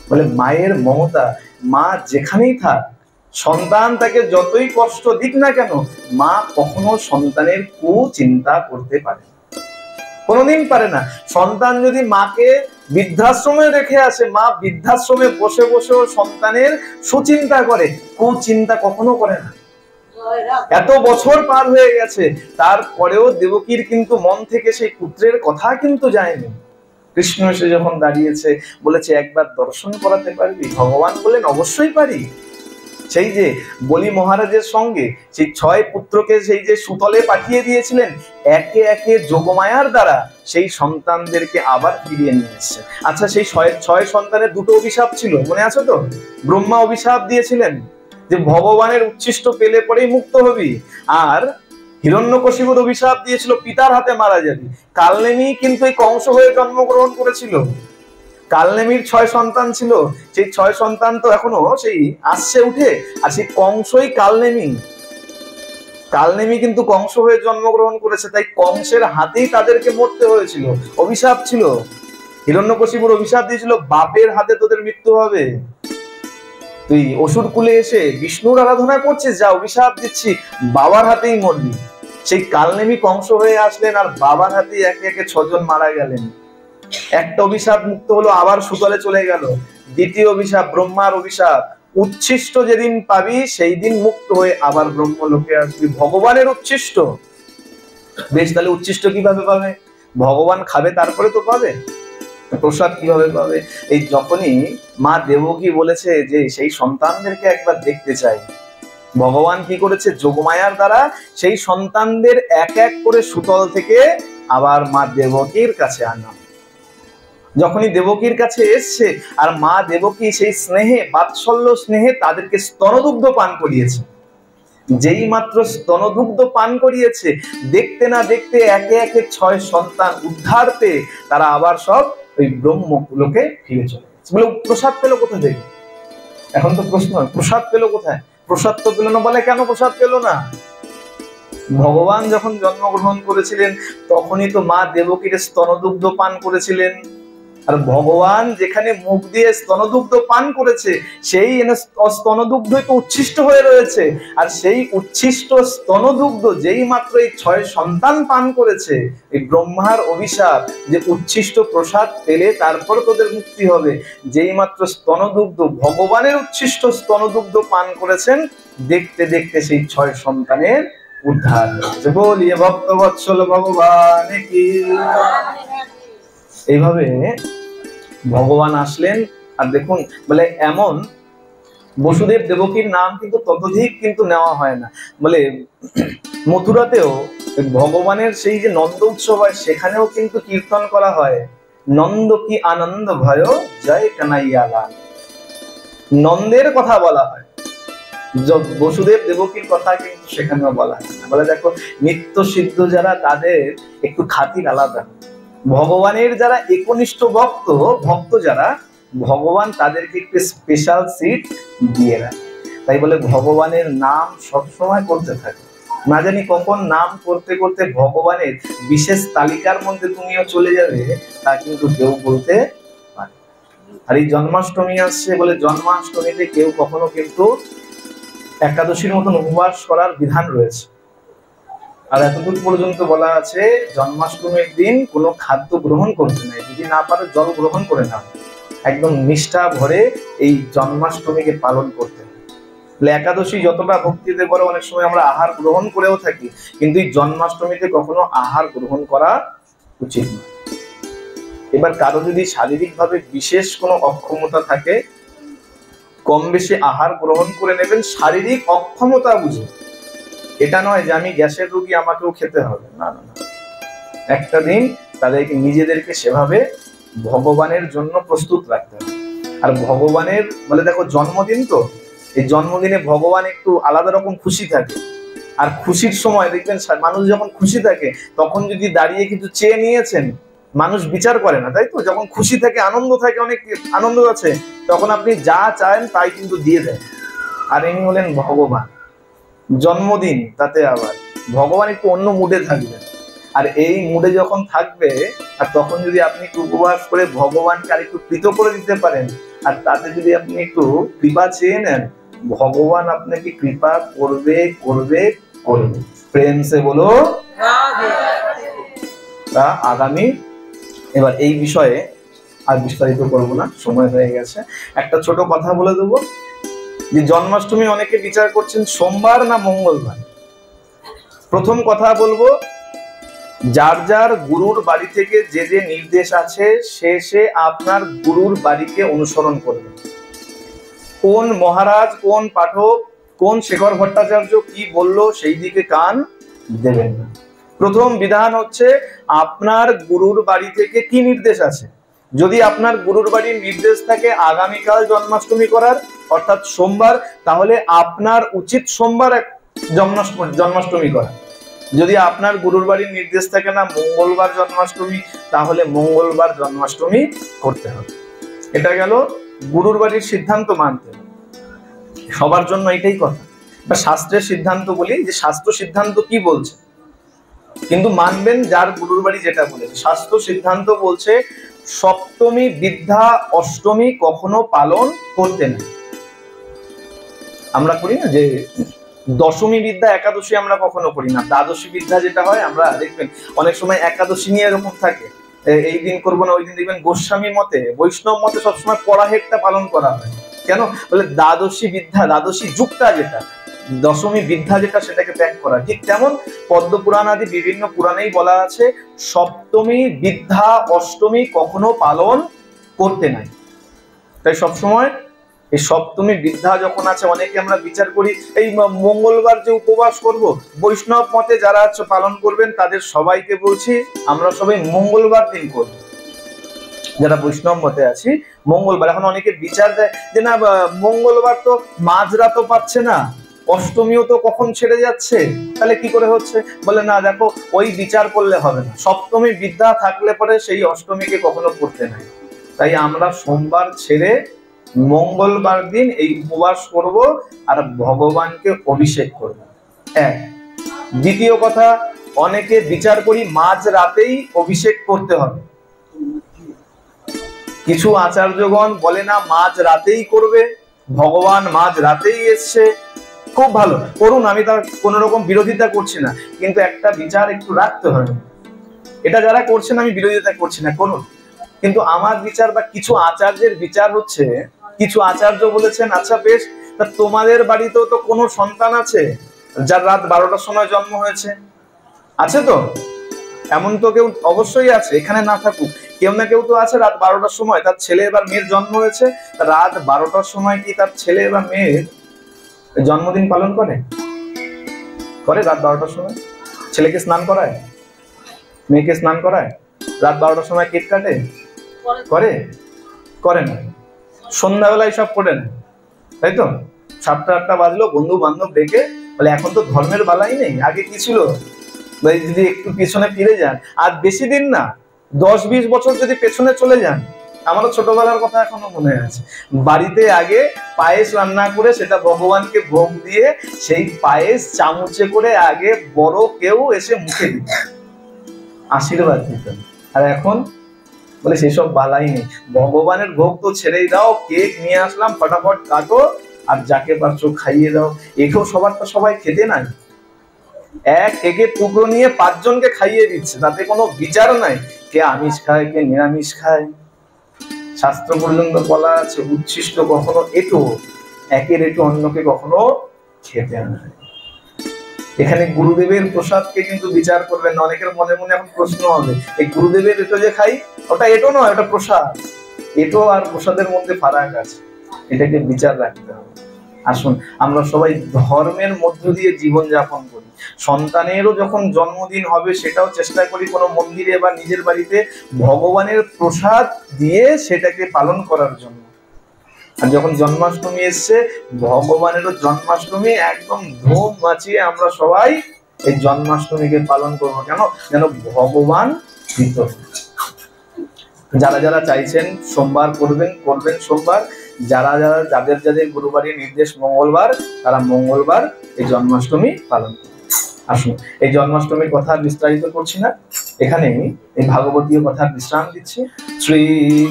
বলে মায়ের মমতা, মা যেখানেই থাক, সন্তান তাকে যতই কষ্ট দিক না কেন, মা কখনো সন্তানের কুচিন্তা করতে পারে না, কোনোদিন পারে না। সন্তান যদি মাকে বৃদ্ধাশ্রমে রেখে আসে, মা বৃদ্ধাশ্রমে বসে বসেও সন্তানের সুচিন্তা করে, কুচিন্তা কখনো করে না। এত বছর পার হয়ে গেছে, তারপরেও দেবকীর কিন্তু মন থেকে সেই পুত্রের কথা কিন্তু যায়নি। কৃষ্ণ এসে যখন দাঁড়িয়েছে, বলেছে একবার দর্শন করাতে পারবি? ভগবান বলেন অবশ্যই পারি। সেই যে বলি মহারাজের সঙ্গে সেই 6 পুত্রকে সেই যে সুতলে পাঠিয়ে দিয়েছিলেন, একে একে যোগমায়ার দ্বারা সেই সন্তানদেরকে আবার ফিরিয়ে নিয়ে এসেছে। আচ্ছা, সেই 6 সন্তানের 2টো অভিশাপ ছিল, মনে আছে তো? ব্রহ্মা অভিশাপ দিয়েছিলেন যে ভগবানের উচ্ছিষ্ট পেলে পরেই মুক্ত হবি, আর হিরণ্যকশিপুর অভিশাপ দিয়েছিল পিতার হাতে মারা যাবি। কালনেমি কিন্তু এই কংস হয়ে জন্মগ্রহণ করেছিল। কালনেমির 6 সন্তান ছিল, সেই 6 সন্তান তো এখনো সেই আসছে উঠে, আর সেই কংসই কালনেমি। কালনেমি কিন্তু কংস হয়ে জন্মগ্রহণ করেছে, তাই কংসের হাতেই তাদেরকে মরতে হয়েছিল। অভিশাপ ছিল, হিরণ্যকশিপুর অভিশাপ দিয়েছিল বাপের হাতে তোদের মৃত্যু হবে। তুই অসুর কুলে এসে বিষ্ণুর আরাধনা করছিস, যা অভিশাপ দিচ্ছি বাবার হাতেই মরবি। সেই কালনেমি কংস হয়ে আসলেন, আর বাবার হাতেই একে একে 6 জন মারা গেলেন। একটা অভিশাপ মুক্ত হলো, আবার সুতলে চলে গেল। দ্বিতীয় অভিশাপ ব্রহ্মার অভিশাপ, উচ্ছিষ্ট যেদিন পাবি সেই দিন মুক্ত হয়ে আবার ব্রহ্মলোকে আসবি, ভগবানের উচ্ছিষ্ট। বেশ, তাহলে উচ্ছিষ্ট কিভাবে পাবে? ভগবান খাবে তারপরে তো পাবে। প্রসাদ কিভাবে পাবে? এই যখনই মা দেবকী বলেছে যে সেই সন্তানদেরকে একবার দেখতে চাই, ভগবান কি করেছে? যোগমায়ার দ্বারা সেই সন্তানদের এক এক করে সুতল থেকে আবার মা দেবকীর কাছে আনা। যখনই দেবকীর কাছে এসছে আর মা দেবকী সেই স্নেহে, বাৎসল্য স্নেহে তাদেরকে স্তনদুগ্ধ পান করিয়েছে। যেই মাত্র স্তনদুগ্ধ পান করিয়েছে, দেখতে না দেখতে একে একে 6 সন্তান উদ্ধার পেয়ে তারা আবার সব ওই ব্রহ্মকুলোকে ফিরে চলে গেছে। বলে প্রসাদ পেল কোথা থেকে? এখন তো প্রশ্ন, প্রসাদ পেল কোথায়? প্রসাদ তো পেল না। বলে কেন প্রসাদ পেল না? ভগবান যখন জন্মগ্রহণ করেছিলেন তখনই তো মা দেবকীর স্তনদুগ্ধ পান করেছিলেন। আর ভগবান যেখানে মুখ দিয়ে স্তনদুগ্ধ পান করেছে সেই স্তনদুগ্ধই তো উচ্ছিষ্ট হয়ে রয়েছে। আর সেই উচ্ছিষ্ট স্তনদুগ্ধ যেই মাত্র এই 6 সন্তান পান করেছে, এই ব্রহ্মার অভিশাপ যে উচ্ছিষ্ট প্রসাদ পেলে তারপর তোদের মুক্তি হবে, যেই মাত্র স্তনদুগ্ধ, ভগবানের উচ্ছিষ্ট স্তনদুগ্ধ পান করেছেন, দেখতে দেখতে সেই 6 সন্তানের উদ্ধার হয়েছে। বলিয়ে ভক্তবৎসল ভগবান কি। এইভাবে ভগবান আসলেন। আর দেখুন, বলে এমন বসুদেব দেবকীর নাম কিন্তু ততোধিক কিন্তু নেওয়া হয় না। বলে মথুরাতেও ভগবানের সেই যে নন্দ উৎসব হয় সেখানেও কিন্তু কীর্তন করা হয়, নন্দ কি আনন্দ ভয় জয় কানাইয়া লাল। নন্দের কথা বলা হয়, বসুদেব দেবকীর কথা কিন্তু সেখানেও বলা হয় না। বলে দেখো, নিত্য সিদ্ধ যারা তাদের একটু খাতির আলাদা। ভগবানের যারা একনিষ্ঠ ভক্ত যারা, ভগবান তাদেরকে একটু স্পেশাল সিট দিয়ে রাখে। তাই বলে ভগবানের নাম সবসময় করতে থাকে। না জানি কখন নাম করতে করতে ভগবানের বিশেষ তালিকার মধ্যে তুমিও চলে যাবে, তা কিন্তু কেউ বলতে পারে। আর এই জন্মাষ্টমী আসছে, বলে জন্মাষ্টমীতে কেউ কখনো কিন্তু একাদশীর মতন উপবাস করার বিধান রয়েছে। আর এতদূর পর্যন্ত বলা আছে জন্মাষ্টমীর দিন কোনো খাদ্য গ্রহণ করতে নেই, যদি না পারে জল গ্রহণ করে নাও। একদম নিষ্ঠা ভরে এই জন্মাষ্টমীকে পালন করতে হবে। একাদশী যতটা ভক্তিতে করে, অনেক সময় আমরা আহার গ্রহণ করেও থাকি, কিন্তু এই জন্মাষ্টমীতে কখনো আহার গ্রহণ করা উচিত নয়। এবার কারো যদি শারীরিকভাবে বিশেষ কোনো অক্ষমতা থাকে, কম বেশি আহার গ্রহণ করে নেবেন শারীরিক অক্ষমতা বুঝে। এটা নয় যে আমি গ্যাসের রোগী, আমাকেও খেতে হবে, না না না। একটা দিন তাদেরকে নিজেদেরকে সেভাবে ভগবানের জন্য প্রস্তুত রাখতে হবে। আর ভগবানের বলে দেখো জন্মদিন তো, এই জন্মদিনে ভগবান একটু আলাদা রকম খুশি থাকে। আর খুশির সময় দেখবেন মানুষ যখন খুশি থাকে তখন যদি দাঁড়িয়ে কিছু চেয়ে নিয়েছেন, মানুষ বিচার করে না, তাই তো? যখন খুশি থাকে, আনন্দ থাকে, অনেক আনন্দ আছে, তখন আপনি যা চান তাই কিন্তু দিয়ে দেন। আর ইনি হলেন ভগবান। জন্মদিন, তাতে আবার ভগবান একটু অন্য মুডে থাকবেন। আর এই মুডে যখন থাকবে, আর তখন যদি আপনি একটু উপবাস করে ভগবানকে আর একটু প্রীত করে দিতে পারেন, আর তাতে যদি আপনি একটু কৃপা চেয়ে নেন, ভগবান আপনাকে কৃপা করবে করবে করবে। প্রেম সে বলো তা আগামী। এবার এই বিষয়ে আর বিস্তারিত করবো না, সময় হয়ে গেছে। একটা ছোট কথা বলে দেবো যে জন্মাষ্টমী অনেকে বিচার করছেন সোমবার না মঙ্গলবার। প্রথম কথা বলবো, যার যার গুরুর বাড়ি থেকে যে যে নির্দেশ আছে সে আপনার গুরুর বাড়িকে অনুসরণ করবে। কোন মহারাজ, কোন পাঠক, কোন শেখর ভট্টাচার্য কি বললো সেই দিকে কান দেবেন না। প্রথম বিধান হচ্ছে আপনার গুরুর বাড়ি থেকে কি নির্দেশ আছে। যদি আপনার গুরুর বাড়ির নির্দেশ থাকে আগামীকাল জন্মাষ্টমী করার, অর্থাৎ সোমবার, তাহলে আপনার উচিত সোমবার জন্মাষ্টমী করা। যদি আপনার গুরুর বাড়ির নির্দেশ থাকে না মঙ্গলবার জন্মাষ্টমী, তাহলে মঙ্গলবার জন্মাষ্টমী করতে হবে। এটা গেল গুরুর বাড়ির সিদ্ধান্ত মানতে হবে, সবার জন্য এটাই কথা। বা শাস্ত্রের সিদ্ধান্ত বলি, যে শাস্ত্র সিদ্ধান্ত কি বলছে, কিন্তু মানবেন যার গুরুর বাড়ি যেটা বলেছে। শাস্ত্র সিদ্ধান্ত বলছে সপ্তমী বিদ্যা অষ্টমী কখনো পালন করতে নেই। আমরা করি না যে দশমী বিদ্যা একাদশী আমরা কখনো করি না। দ্বাদশী বিদ্যা যেটা হয়, আমরা দেখবেন অনেক সময় একাদশী নিয়ে এরকম থাকে, এই দিন করবো না ওই দিন। দেখবেন গোস্বামী মতে, বৈষ্ণব মতে সবসময় পরাহেটটা পালন করা হয়। কেন? বলে দ্বাদশী বিদ্যা, দ্বাদশী যুগটা যেটা, দশমী বিদ্যা যেটা সেটাকে ত্যাগ করা। ঠিক তেমন পদ্ম পুরাণ আদি বিভিন্ন পুরাণেই বলা আছে সপ্তমী বিদ্যা অষ্টমী কখনো পালন করতে নাই। তাই সবসময় এই সপ্তমী বিদ্যা যখন আছে, অনেকে আমরা বিচার করি এই মঙ্গলবার যে উপবাস করব, বৈষ্ণব মতে যারা পালন করবেন তাদের সবাইকে বলছি আমরা সবাই মঙ্গলবার দিন করব। যারা বৈষ্ণব মতে আছি মঙ্গলবার। এখন অনেকে বিচার দেয় যে না মঙ্গলবার তো মাঝরাতও পাচ্ছে না, অষ্টমীও তো কখন ছেড়ে যাচ্ছে, তাহলে কি করে হচ্ছে? বলে না দেখো ওই বিচার করলে হবে না, সপ্তমী বিদ্যা থাকলে পরে সেই অষ্টমীকে কখনো করতে নাই। তাই আমরা সোমবার ছেড়ে মঙ্গলবার দিন এই উপবাস করব আর ভগবানকে অভিষেক করব। এক। দ্বিতীয় কথা, অনেকে বিচার করি মাঝ রাতেই অভিষেক করতে হবে। কিছু আচার্যগণ বলে না মাঝ রাতেই করবে, ভগবান মাঝ রাতেই এসছে, খুব ভালো করুন, আমি তার কোন রকম বিরোধিতা করছি না, কিন্তু একটা বিচার একটু রাখতে হবে। এটা যারা করছেন আমি বিরোধিতা করছি না, করুন, কিন্তু আমার বিচার বা কিছু আচার্যের বিচার হচ্ছে, কিছু আচার্য বলেছেন আচ্ছা বেশ, তা তোমাদের বাড়িতেও তো কোনো সন্তান আছে যার রাত 12টার সময় জন্ম হয়েছে, আছে তো? এমন তো কেউ অবশ্যই আছে, এখানে না থাকুক কেউ না কেউ তো আছে রাত 12টার সময় তার ছেলে বা মেয়ের জন্ম হয়েছে। রাত 12টার সময় কি তার ছেলে বা মেয়ের জন্মদিন পালন করে? করে রাত 12টার সময়? ছেলেকে স্নান করায়, মেয়েকে স্নান করায়, রাত 12টার সময় কেক কাটে, করে? করে না। সন্ধ্যাবেলায় সব করে না, তাই তো? 7টা 8টা বাজলো, বন্ধু বান্ধব ডেকে বলে এখন তো ধর্মের বালাই নেই, আগে কি ছিল? যদি একটু পেছনে ফিরে যান, আর বেশি দিন না, 10-20 বছর যদি পেছনে চলে যান, আমারও ছোটবেলার কথা এখনো মনে আছে, বাড়িতে আগে পায়েস রান্না করে সেটা ভগবানকে ভোগ দিয়ে সেই পায়েস চামচে করে আগে বড় কেউ এসে মুখে দিত, আশীর্বাদ দিতেন। আর এখন বলে সেসব বালাই নেই, ভগবানের ভোগ তো ছেড়েই দাও, কেক নিয়ে আসলাম ফটাফট কাটো আর যাকে পারছো খাইয়ে দাও। একেও সবারটা সবাই খেতে নাই, এক কেকের টুকরো নিয়ে 5 জনকে খাইয়ে দিচ্ছে, তাতে কোনো বিচার নাই কে আমিষ খায় কে নিরামিষ খায়। শাস্ত্র পর্যন্ত বলা আছে উচ্ছিষ্ট কখনো এটো, একের এটো অন্যকে কখনো খেতে নাই। এখানে গুরুদেবের প্রসাদকে কিন্তু বিচার করবেন না। অনেকের মনে মনে এখন প্রশ্ন হবে এই গুরুদেবের এটো যে খাই, ওটা এটো নয়, ওটা প্রসাদ। এটো আর প্রসাদের মধ্যে ফারাক আছে, এটাকে বিচার রাখতে হবে। আসুন আমরা সবাই ধর্মের মধ্য দিয়ে জীবন যাপন করি। সন্তানেরও যখন জন্মদিন হবে সেটাও চেষ্টা করি কোনো মন্দিরে বা নিজের বাড়িতে ভগবানের প্রসাদ দিয়ে সেটাকে পালন করার জন্য। আর যখন জন্মাষ্টমী এসছে, ভগবানেরও জন্মাষ্টমী একদম ধুম মাচিয়ে আমরা সবাই এই জন্মাষ্টমীকে পালন করবো। কেন? যেন ভগবান প্রীত। যারা যারা চাইছেন সোমবার করবেন করবেন সোমবার, যারা যারা যাদের যাদের গুরুবারের নির্দেশ মঙ্গলবার, তারা মঙ্গলবার এই জন্মাষ্টমী পালন করবে। আসুন এই জন্মাষ্টমীর কথা বিস্তারিত করছি না, এখানে এই ভাগবতীয় কথার বিশ্রাম দিচ্ছি। শ্রী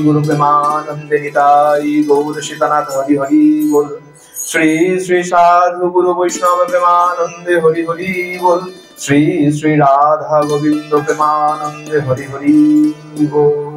গুরু প্রেমানন্দে নিতাই গৌর সীতানাথ হরি হরি বল। শ্রী শ্রী সাধু গুরু বৈষ্ণব প্রেমানন্দে হরি হরি বল। শ্রী শ্রী রাধা গোবিন্দ প্রেমানন্দে হরি হরি বল।